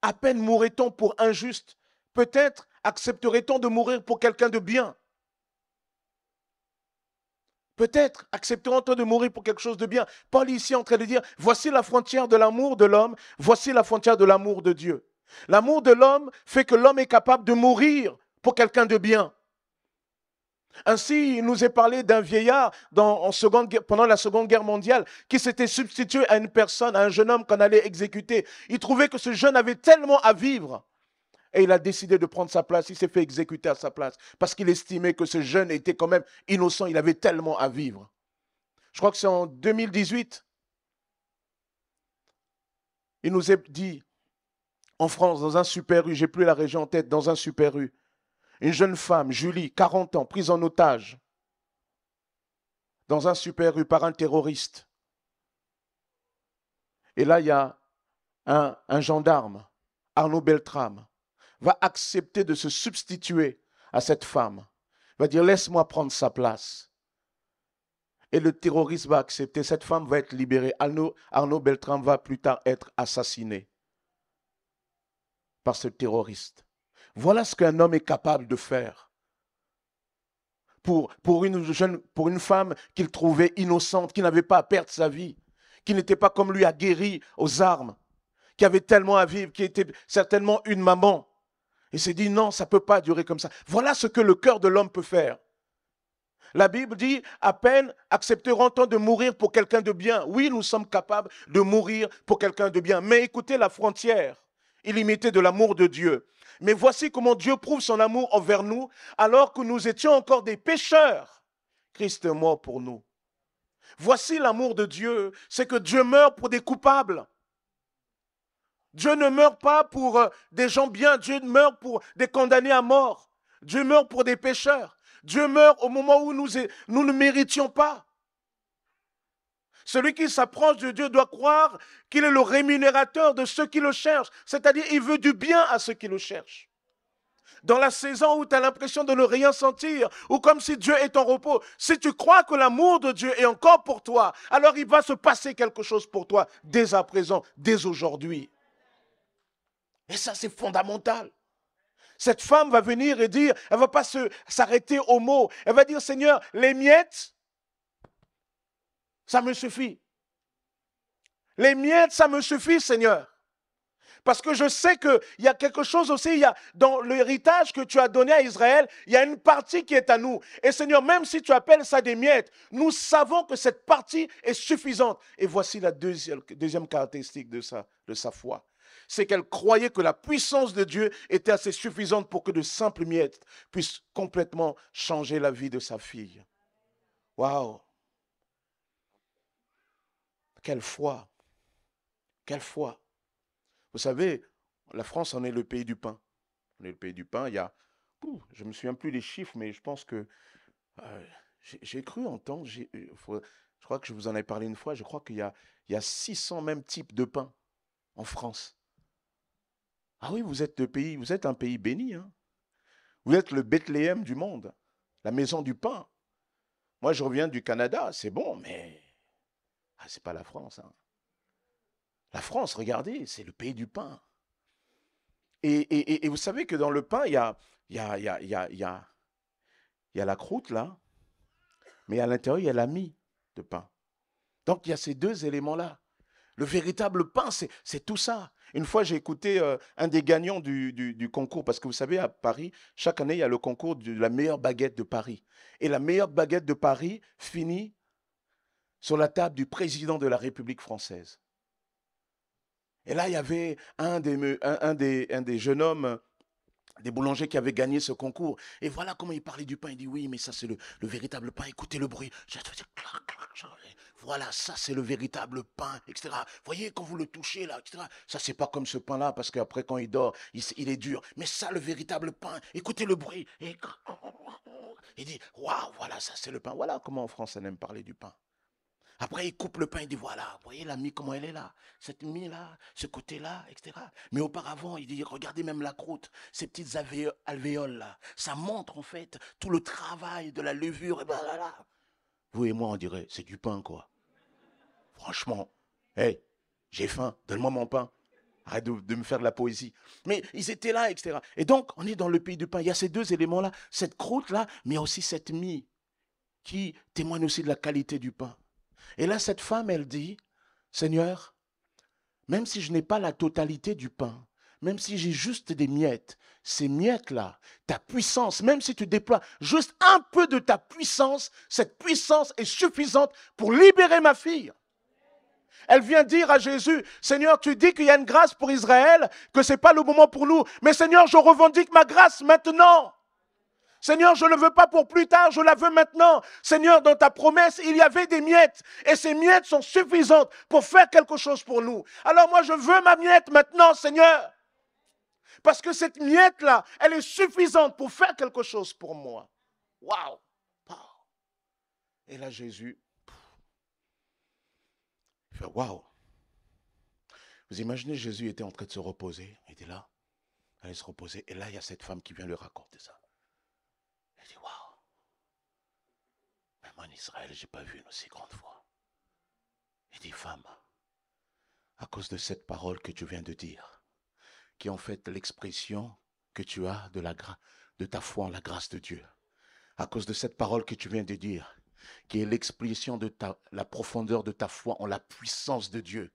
À peine mourrait-on pour un juste, peut-être accepterait-on de mourir pour quelqu'un de bien. Peut-être accepterons-nous de mourir pour quelque chose de bien. Paul est ici en train de dire, voici la frontière de l'amour de l'homme, voici la frontière de l'amour de Dieu. L'amour de l'homme fait que l'homme est capable de mourir pour quelqu'un de bien. Ainsi, il nous est parlé d'un vieillard pendant la Seconde Guerre mondiale qui s'était substitué à une personne, à un jeune homme qu'on allait exécuter. Il trouvait que ce jeune avait tellement à vivre. Et il a décidé de prendre sa place, il s'est fait exécuter à sa place parce qu'il estimait que ce jeune était quand même innocent, il avait tellement à vivre. Je crois que c'est en 2018, il nous est dit, en France, dans un Super U, j'ai plus la région en tête, dans un Super U, une jeune femme, Julie, 40 ans, prise en otage, dans un Super U par un terroriste. Et là, il y a un gendarme, Arnaud Beltrame, va accepter de se substituer à cette femme. Va dire, laisse-moi prendre sa place. Et le terroriste va accepter. Cette femme va être libérée. Arnaud Beltrame va plus tard être assassiné par ce terroriste. Voilà ce qu'un homme est capable de faire. Pour une femme qu'il trouvait innocente, qui n'avait pas à perdre sa vie, qui n'était pas comme lui aguerrie aux armes, qui avait tellement à vivre, qui était certainement une maman. Il s'est dit, non, ça ne peut pas durer comme ça. Voilà ce que le cœur de l'homme peut faire. La Bible dit, à peine accepteront-on de mourir pour quelqu'un de bien. Oui, nous sommes capables de mourir pour quelqu'un de bien. Mais écoutez la frontière illimitée de l'amour de Dieu. Mais voici comment Dieu prouve son amour envers nous, alors que nous étions encore des pécheurs. Christ est mort pour nous. Voici l'amour de Dieu, c'est que Dieu meurt pour des coupables. Dieu ne meurt pas pour des gens bien, Dieu meurt pour des condamnés à mort. Dieu meurt pour des pécheurs. Dieu meurt au moment où nous ne méritions pas. Celui qui s'approche de Dieu doit croire qu'il est le rémunérateur de ceux qui le cherchent. C'est-à-dire, il veut du bien à ceux qui le cherchent. Dans la saison où tu as l'impression de ne rien sentir, ou comme si Dieu est en repos, si tu crois que l'amour de Dieu est encore pour toi, alors il va se passer quelque chose pour toi dès à présent, dès aujourd'hui. Et ça, c'est fondamental. Cette femme va venir et dire, elle ne va pas s'arrêter aux mots. Elle va dire, Seigneur, les miettes, ça me suffit. Les miettes, ça me suffit, Seigneur. Parce que je sais qu'il y a quelque chose aussi, dans l'héritage que tu as donné à Israël, il y a une partie qui est à nous. Et Seigneur, même si tu appelles ça des miettes, nous savons que cette partie est suffisante. Et voici la deuxième caractéristique de sa foi. C'est qu'elle croyait que la puissance de Dieu était assez suffisante pour que de simples miettes puissent complètement changer la vie de sa fille. Waouh! Quelle foi! Quelle foi! Vous savez, la France en est le pays du pain. On est le pays du pain. Il y a, je ne me souviens plus des chiffres, mais je pense que j'ai cru entendre, je crois que je vous en ai parlé une fois, je crois qu'il y a 600 mêmes types de pain en France. Ah oui, vous êtes un pays béni. Hein? Vous êtes le Bethléem du monde, la maison du pain. Moi, je reviens du Canada, c'est bon, mais c'est pas la France. Hein. La France, regardez, c'est le pays du pain. Et vous savez que dans le pain, il y a la croûte là, mais à l'intérieur, il y a la mie de pain. Donc, il y a ces deux éléments-là. Le véritable pain, c'est tout ça. Une fois, j'ai écouté un des gagnants du concours, parce que vous savez, à Paris, chaque année, il y a le concours de la meilleure baguette de Paris. Et la meilleure baguette de Paris finit sur la table du président de la République française. Et là, il y avait un des jeunes hommes, des boulangers qui avaient gagné ce concours. Et voilà comment il parlait du pain. Il dit, oui, mais ça, c'est le véritable pain. Écoutez le bruit. voilà, ça c'est le véritable pain, etc. Voyez, quand vous le touchez là, etc. Ça c'est pas comme ce pain-là, parce qu'après quand il dort, il est dur. Mais ça, le véritable pain, écoutez le bruit. Et il dit, waouh, voilà, ça c'est le pain. Voilà comment en France on aime parler du pain. Après, il coupe le pain, il dit, voilà, vous voyez la mie, comment elle est là, cette mie-là, ce côté-là, etc. Mais auparavant, il dit, regardez même la croûte, ces petites alvéoles-là, ça montre en fait tout le travail de la levure, et blablabla. Vous et moi, on dirait, c'est du pain, quoi. Franchement, hey, j'ai faim, donne-moi mon pain. Arrête de me faire de la poésie. Mais ils étaient là, etc. Et donc, on est dans le pays du pain. Il y a ces deux éléments-là, cette croûte-là, mais il y a aussi cette mie qui témoigne aussi de la qualité du pain. Et là, cette femme, elle dit, Seigneur, même si je n'ai pas la totalité du pain, même si j'ai juste des miettes, ces miettes-là, ta puissance, même si tu déploies juste un peu de ta puissance, cette puissance est suffisante pour libérer ma fille. Elle vient dire à Jésus, Seigneur, tu dis qu'il y a une grâce pour Israël, que ce n'est pas le moment pour nous, mais Seigneur, je revendique ma grâce maintenant. Seigneur, je ne le veux pas pour plus tard, je la veux maintenant. Seigneur, dans ta promesse, il y avait des miettes. Et ces miettes sont suffisantes pour faire quelque chose pour nous. Alors moi, je veux ma miette maintenant, Seigneur. Parce que cette miette-là, elle est suffisante pour faire quelque chose pour moi. Waouh! Et là, Jésus, il fait waouh! Vous imaginez, Jésus était en train de se reposer. Il était là, il allait se reposer. Et là, il y a cette femme qui vient lui raconter ça. Elle dit, waouh, même en Israël, je n'ai pas vu une aussi grande foi. Il dit, femme, à cause de cette parole que tu viens de dire, qui est en fait l'expression que tu as de ta foi en la grâce de Dieu, à cause de cette parole que tu viens de dire, qui est l'expression de la profondeur de ta foi en la puissance de Dieu,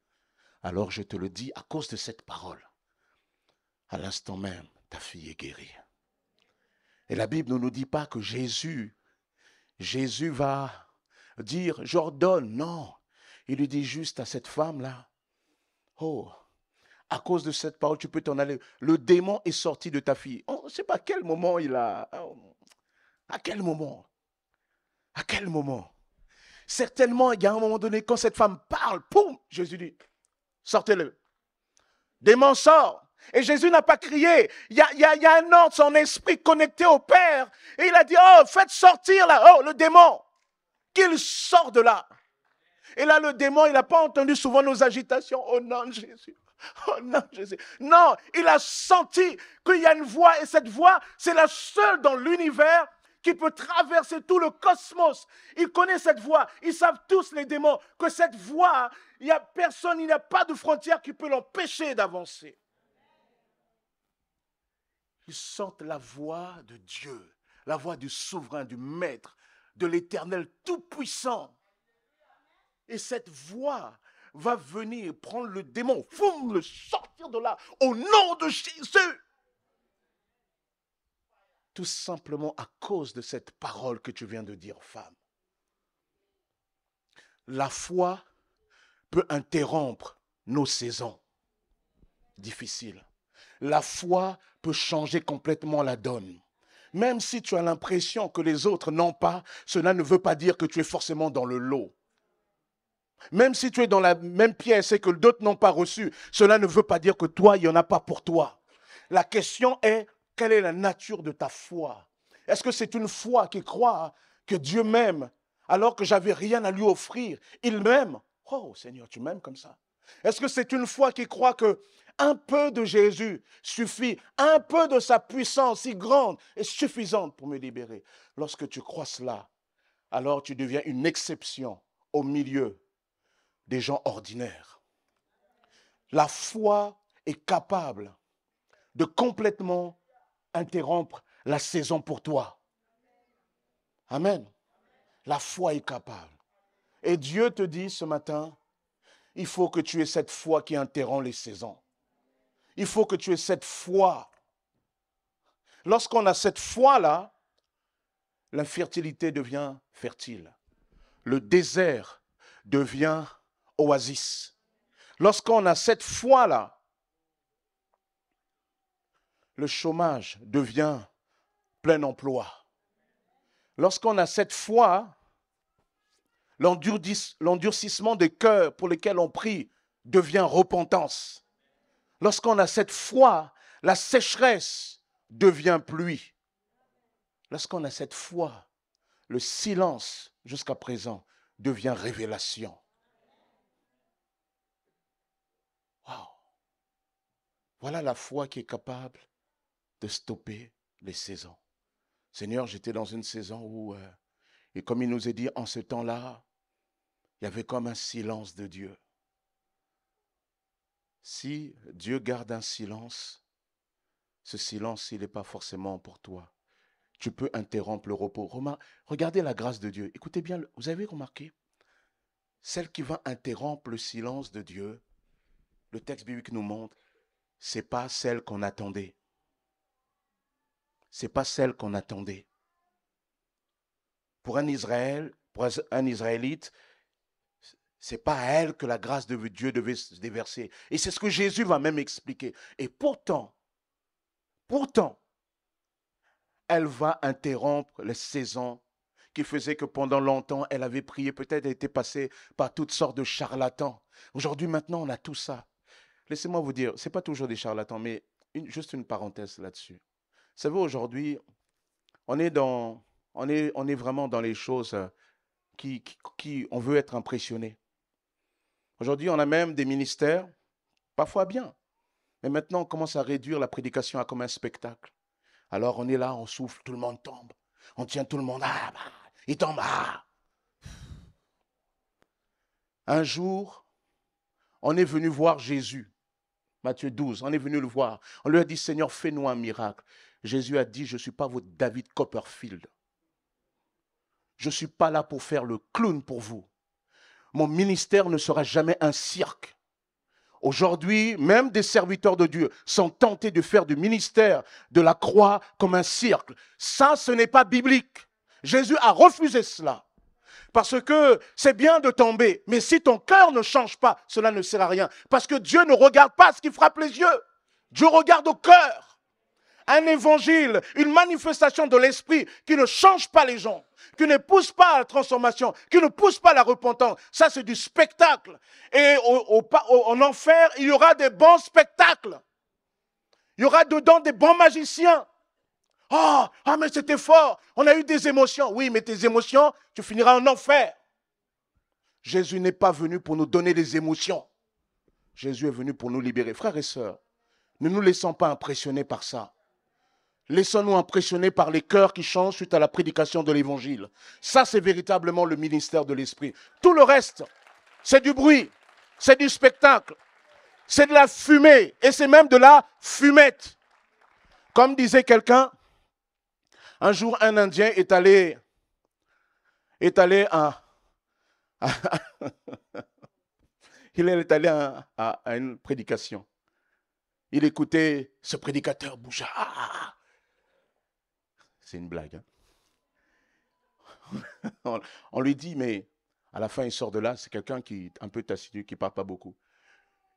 alors je te le dis, à cause de cette parole, à l'instant même, ta fille est guérie. Et la Bible ne nous dit pas que Jésus va dire, j'ordonne. Non, il lui dit juste à cette femme-là, oh, à cause de cette parole, tu peux t'en aller. Le démon est sorti de ta fille. On ne sait pas à quel moment il a... À quel moment? À quel moment? Certainement, il y a un moment donné, quand cette femme parle, poum, Jésus dit, sortez-le. Démon sort. Et Jésus n'a pas crié. Il y a un ordre, son esprit connecté au Père. Et il a dit, oh, faites sortir là, oh, le démon. Qu'il sorte de là. Et là, le démon, il n'a pas entendu souvent nos agitations. Oh non, Jésus. Oh non, Jésus. Non, il a senti qu'il y a une voix. Et cette voix, c'est la seule dans l'univers qui peut traverser tout le cosmos. Ils connaissent cette voix. Ils savent tous, les démons, que cette voix, il n'y a personne, il n'y a pas de frontière qui peut l'empêcher d'avancer. Ils sentent la voix de Dieu, la voix du souverain, du maître, de l'éternel tout-puissant. Et cette voix va venir prendre le démon, foum, le sortir de là, au nom de Jésus. Tout simplement à cause de cette parole que tu viens de dire, femme. La foi peut interrompre nos saisons difficiles. La foi peut changer complètement la donne. Même si tu as l'impression que les autres n'ont pas, cela ne veut pas dire que tu es forcément dans le lot. Même si tu es dans la même pièce et que d'autres n'ont pas reçu, cela ne veut pas dire que toi, il n'y en a pas pour toi. La question est, quelle est la nature de ta foi? Est-ce que c'est une foi qui croit que Dieu m'aime alors que j'avais rien à lui offrir? Il m'aime. Oh Seigneur, tu m'aimes comme ça. Est-ce que c'est une foi qui croit que un peu de Jésus suffit, un peu de sa puissance si grande est suffisante pour me libérer? Lorsque tu crois cela, alors tu deviens une exception au milieu des gens ordinaires. La foi est capable de complètement interrompre la saison pour toi. Amen. La foi est capable. Et Dieu te dit ce matin, il faut que tu aies cette foi qui interrompt les saisons. Il faut que tu aies cette foi. Lorsqu'on a cette foi-là, l'infertilité devient fertile. Le désert devient oasis. Lorsqu'on a cette foi-là, le chômage devient plein emploi. Lorsqu'on a cette foi, l'endurcissement des cœurs pour lesquels on prie devient repentance. Lorsqu'on a cette foi, la sécheresse devient pluie. Lorsqu'on a cette foi, le silence jusqu'à présent devient révélation. Wow. Voilà la foi qui est capable de stopper les saisons. Seigneur, j'étais dans une saison où, et comme il nous est dit, en ce temps-là, il y avait comme un silence de Dieu. Si Dieu garde un silence, ce silence, il n'est pas forcément pour toi. Tu peux interrompre le repos. Regardez la grâce de Dieu. Écoutez bien, vous avez remarqué, celle qui va interrompre le silence de Dieu, le texte biblique nous montre, ce n'est pas celle qu'on attendait. Ce n'est pas celle qu'on attendait. Pour un Israélite, ce n'est pas à elle que la grâce de Dieu devait se déverser. Et c'est ce que Jésus va même expliquer. Et pourtant, elle va interrompre les saisons qui faisaient que pendant longtemps, elle avait prié, peut-être elle était passée par toutes sortes de charlatans. Aujourd'hui, maintenant, on a tout ça. Laissez-moi vous dire, ce n'est pas toujours des charlatans, mais juste une parenthèse là-dessus. Vous savez, aujourd'hui, on est vraiment dans les choses qui on veut être impressionné. Aujourd'hui, on a même des ministères, parfois bien, mais maintenant, on commence à réduire la prédication à comme un spectacle. Alors, on est là, on souffle, tout le monde tombe. On tient tout le monde, il tombe, Un jour, on est venu voir Jésus, Matthieu 12, on est venu le voir. On lui a dit, Seigneur, fais-nous un miracle. Jésus a dit, je ne suis pas votre David Copperfield. Je ne suis pas là pour faire le clown pour vous. Mon ministère ne sera jamais un cirque. Aujourd'hui, même des serviteurs de Dieu sont tentés de faire du ministère de la croix comme un cirque. Ça, ce n'est pas biblique. Jésus a refusé cela. Parce que c'est bien de tomber, mais si ton cœur ne change pas, cela ne sert à rien. Parce que Dieu ne regarde pas ce qui frappe les yeux. Dieu regarde au cœur. Un évangile, une manifestation de l'esprit qui ne change pas les gens, qui ne pousse pas à la transformation, qui ne pousse pas à la repentance. Ça, c'est du spectacle. Et en enfer, il y aura des bons spectacles. Il y aura dedans des bons magiciens. Mais c'était fort. On a eu des émotions. Oui, mais tes émotions, tu finiras en enfer. Jésus n'est pas venu pour nous donner des émotions. Jésus est venu pour nous libérer. Frères et sœurs, ne nous laissons pas impressionner par ça. Laissons-nous impressionner par les cœurs qui changent suite à la prédication de l'évangile. Ça, c'est véritablement le ministère de l'esprit. Tout le reste, c'est du bruit, c'est du spectacle, c'est de la fumée et c'est même de la fumette. Comme disait quelqu'un, un jour un Indien est allé à une prédication. Il écoutait ce prédicateur bouger. C'est une blague. Hein? On lui dit, mais à la fin, il sort de là. C'est quelqu'un qui est un peu taciturne, qui ne parle pas beaucoup.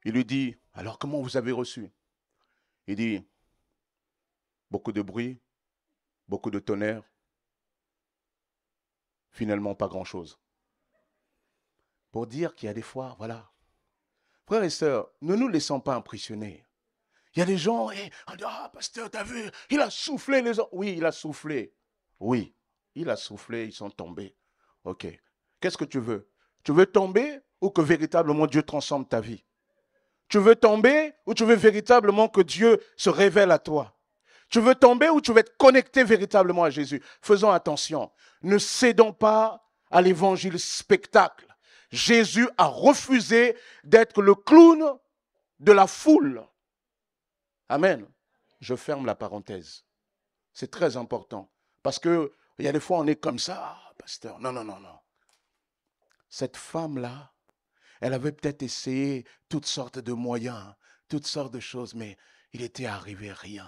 Il lui dit, alors comment vous avez reçu? Il dit, beaucoup de bruit, beaucoup de tonnerre, finalement pas grand-chose. Pour dire qu'il y a des fois, voilà. Frères et sœurs, ne nous laissons pas impressionner. Il y a des gens, on dit, pasteur, t'as vu, il a soufflé les gens. Oui, il a soufflé. Oui, il a soufflé, ils sont tombés. Ok. Qu'est-ce que tu veux? Tu veux tomber ou que véritablement Dieu transforme ta vie? Tu veux tomber ou tu veux véritablement que Dieu se révèle à toi? Tu veux tomber ou tu veux être connecté véritablement à Jésus? Faisons attention. Ne cédons pas à l'évangile spectacle. Jésus a refusé d'être le clown de la foule. Amen. Je ferme la parenthèse. C'est très important. Parce qu'il y a des fois, on est comme ça, pasteur. Non. Cette femme-là, elle avait peut-être essayé toutes sortes de moyens, toutes sortes de choses, mais il était arrivé rien.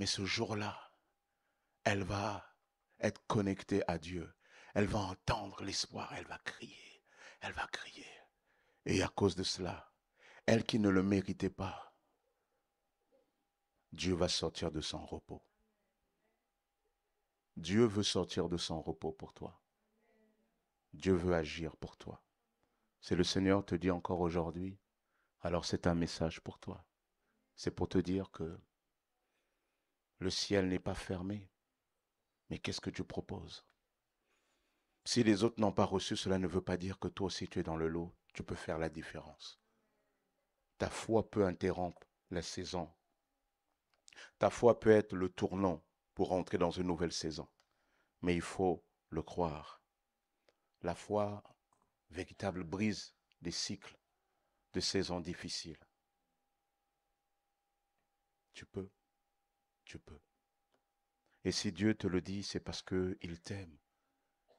Mais ce jour-là, elle va être connectée à Dieu. Elle va entendre l'espoir, elle va crier. Elle va crier. Et à cause de cela, elle qui ne le méritait pas, Dieu va sortir de son repos. Dieu veut sortir de son repos pour toi. Dieu veut agir pour toi. Si le Seigneur te dit encore aujourd'hui, alors c'est un message pour toi. C'est pour te dire que le ciel n'est pas fermé, mais qu'est-ce que Dieu propose? Si les autres n'ont pas reçu, cela ne veut pas dire que toi aussi tu es dans le lot. Tu peux faire la différence. Ta foi peut interrompre la saison. Ta foi peut être le tournant pour entrer dans une nouvelle saison. Mais il faut le croire. La foi véritable brise des cycles de saisons difficiles. Tu peux. Et si Dieu te le dit, c'est parce qu'il t'aime.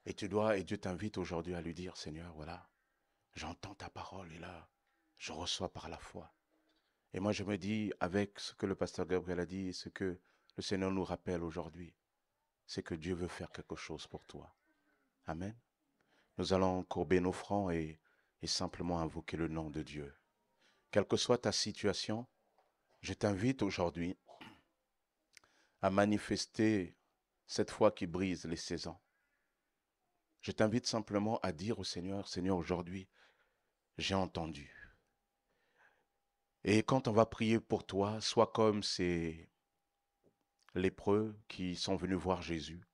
Et Dieu t'invite aujourd'hui à lui dire, Seigneur, voilà, j'entends ta parole et là, je reçois par la foi. Et moi, je me dis, avec ce que le pasteur Gabriel a dit, ce que le Seigneur nous rappelle aujourd'hui, c'est que Dieu veut faire quelque chose pour toi. Amen. Nous allons courber nos fronts et simplement invoquer le nom de Dieu. Quelle que soit ta situation, je t'invite aujourd'hui à manifester cette foi qui brise les saisons. Je t'invite simplement à dire au Seigneur, Seigneur, aujourd'hui, j'ai entendu. Et quand on va prier pour toi, sois comme ces lépreux qui sont venus voir Jésus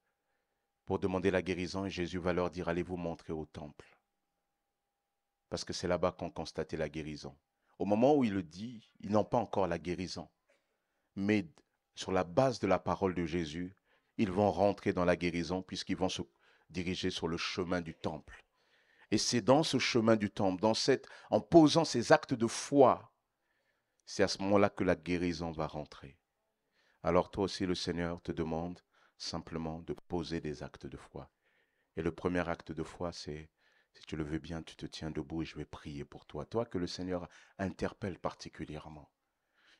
pour demander la guérison et Jésus va leur dire, allez vous montrer au temple. Parce que c'est là-bas qu'on constatait la guérison. Au moment où il le dit, ils n'ont pas encore la guérison. Mais sur la base de la parole de Jésus, ils vont rentrer dans la guérison puisqu'ils vont se diriger sur le chemin du temple. Et c'est dans ce chemin du temple, en posant ces actes de foi, c'est à ce moment-là que la guérison va rentrer. Alors toi aussi, le Seigneur te demande simplement de poser des actes de foi. Et le premier acte de foi, c'est, si tu le veux bien, tu te tiens debout et je vais prier pour toi. Toi que le Seigneur interpelle particulièrement.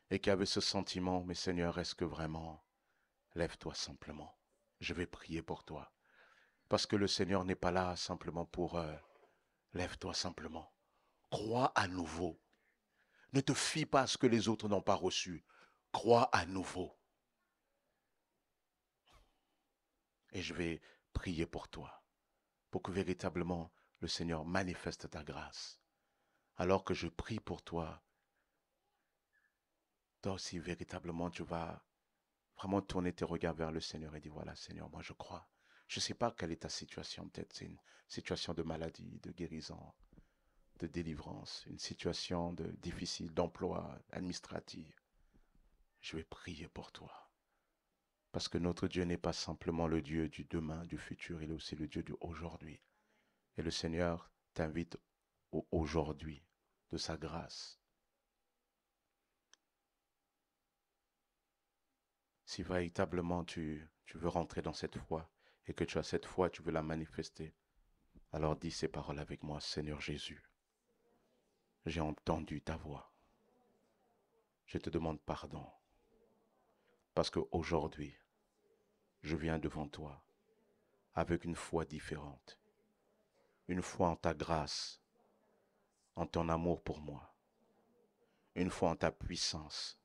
Et qui avait ce sentiment, mais Seigneur, est-ce que vraiment, lève-toi simplement. Je vais prier pour toi. Parce que le Seigneur n'est pas là simplement pour... lève-toi simplement. Crois à nouveau. Ne te fie pas à ce que les autres n'ont pas reçu. Crois à nouveau. Et je vais prier pour toi. Pour que véritablement le Seigneur manifeste ta grâce. Alors que je prie pour toi, toi aussi véritablement tu vas vraiment tourner tes regards vers le Seigneur et dire voilà Seigneur, moi je crois. Je ne sais pas quelle est ta situation, peut-être c'est une situation de maladie, de guérison, de délivrance, une situation difficile d'emploi administratif. Je vais prier pour toi. Parce que notre Dieu n'est pas simplement le Dieu du demain, du futur, il est aussi le Dieu du aujourd'hui. Et le Seigneur t'invite au aujourd'hui de sa grâce. Si véritablement tu veux rentrer dans cette foi et que tu as cette foi, tu veux la manifester, alors dis ces paroles avec moi. Seigneur Jésus, j'ai entendu ta voix. Je te demande pardon parce qu'aujourd'hui, je viens devant toi avec une foi différente, une foi en ta grâce, en ton amour pour moi, une foi en ta puissance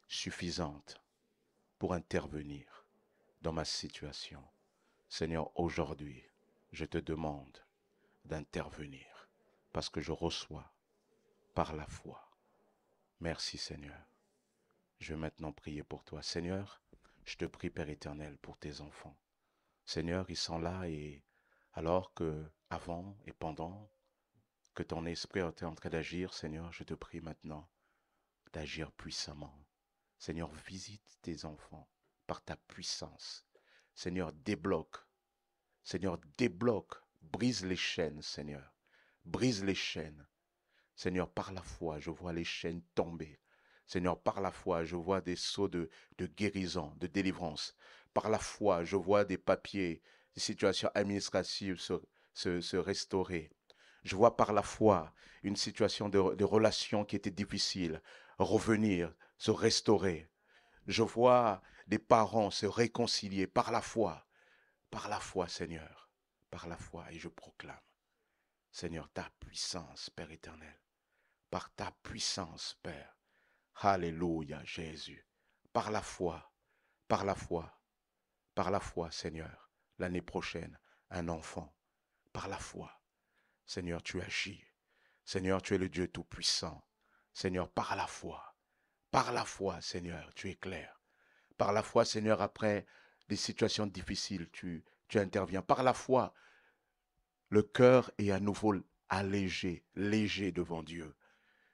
suffisante pour intervenir dans ma situation. Seigneur, aujourd'hui, je te demande d'intervenir parce que je reçois par la foi. Merci Seigneur. Je vais maintenant prier pour toi. Seigneur, je te prie Père éternel pour tes enfants. Seigneur, ils sont là et alors que avant et pendant que ton esprit est en train d'agir, Seigneur, je te prie maintenant d'agir puissamment. Seigneur, visite tes enfants par ta puissance. Seigneur, débloque. Seigneur, débloque. Brise les chaînes, Seigneur. Brise les chaînes. Seigneur, par la foi, je vois les chaînes tomber. Seigneur, par la foi, je vois des sceaux de guérison, de délivrance. Par la foi, je vois des papiers, des situations administratives se restaurer. Je vois par la foi une situation de relation qui était difficile revenir, se restaurer. Je vois des parents se réconcilier par la foi, Seigneur, par la foi. Et je proclame, Seigneur, ta puissance, Père éternel, par ta puissance, Père. Alléluia, Jésus. Par la foi, par la foi, Seigneur, l'année prochaine, un enfant. par la foi. Seigneur, tu agis. Seigneur, tu es le Dieu Tout-Puissant. Seigneur, par la foi, Seigneur, tu éclaires. Par la foi, Seigneur, après des situations difficiles, tu interviens. Par la foi, le cœur est à nouveau allégé, léger devant Dieu.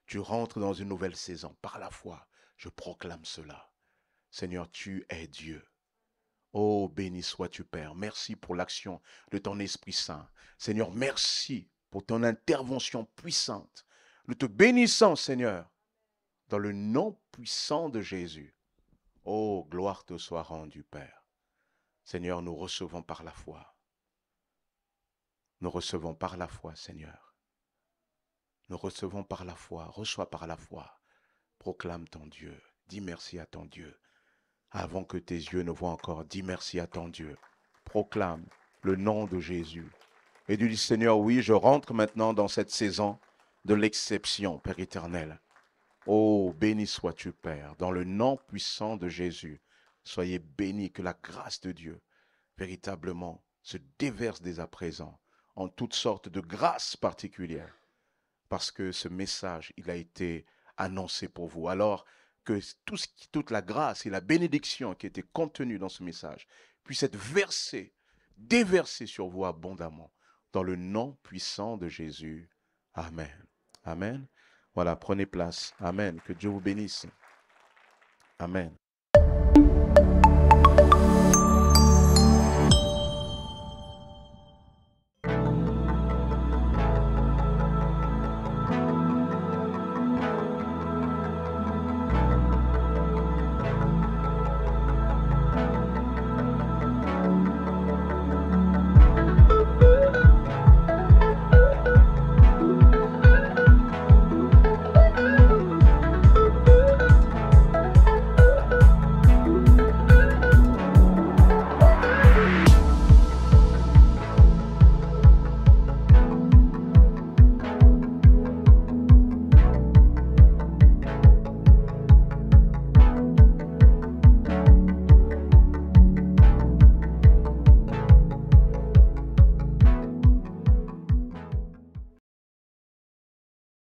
Tu rentres dans une nouvelle saison. Par la foi, je proclame cela. Seigneur, tu es Dieu. Oh, béni sois-tu, Père. Merci pour l'action de ton Esprit Saint. Seigneur, merci pour ton intervention puissante. Nous te bénissons, Seigneur, dans le nom puissant de Jésus. Oh, gloire te soit rendue, Père. Seigneur, nous recevons par la foi. Nous recevons par la foi, Seigneur. Nous recevons par la foi. Reçois par la foi. Proclame ton Dieu. Dis merci à ton Dieu. Avant que tes yeux ne voient encore, dis merci à ton Dieu. Proclame le nom de Jésus. Et dis, Seigneur, oui, je rentre maintenant dans cette saison de l'exception, Père éternel. Oh, béni sois-tu, Père, dans le nom puissant de Jésus. Soyez bénis, que la grâce de Dieu, véritablement, se déverse dès à présent en toutes sortes de grâces particulières. Parce que ce message, il a été annoncé pour vous. Alors que toute la grâce et la bénédiction qui était contenue dans ce message puisse être versée, déversée sur vous abondamment. Dans le nom puissant de Jésus. Amen. Amen. Voilà, prenez place. Amen. Que Dieu vous bénisse. Amen.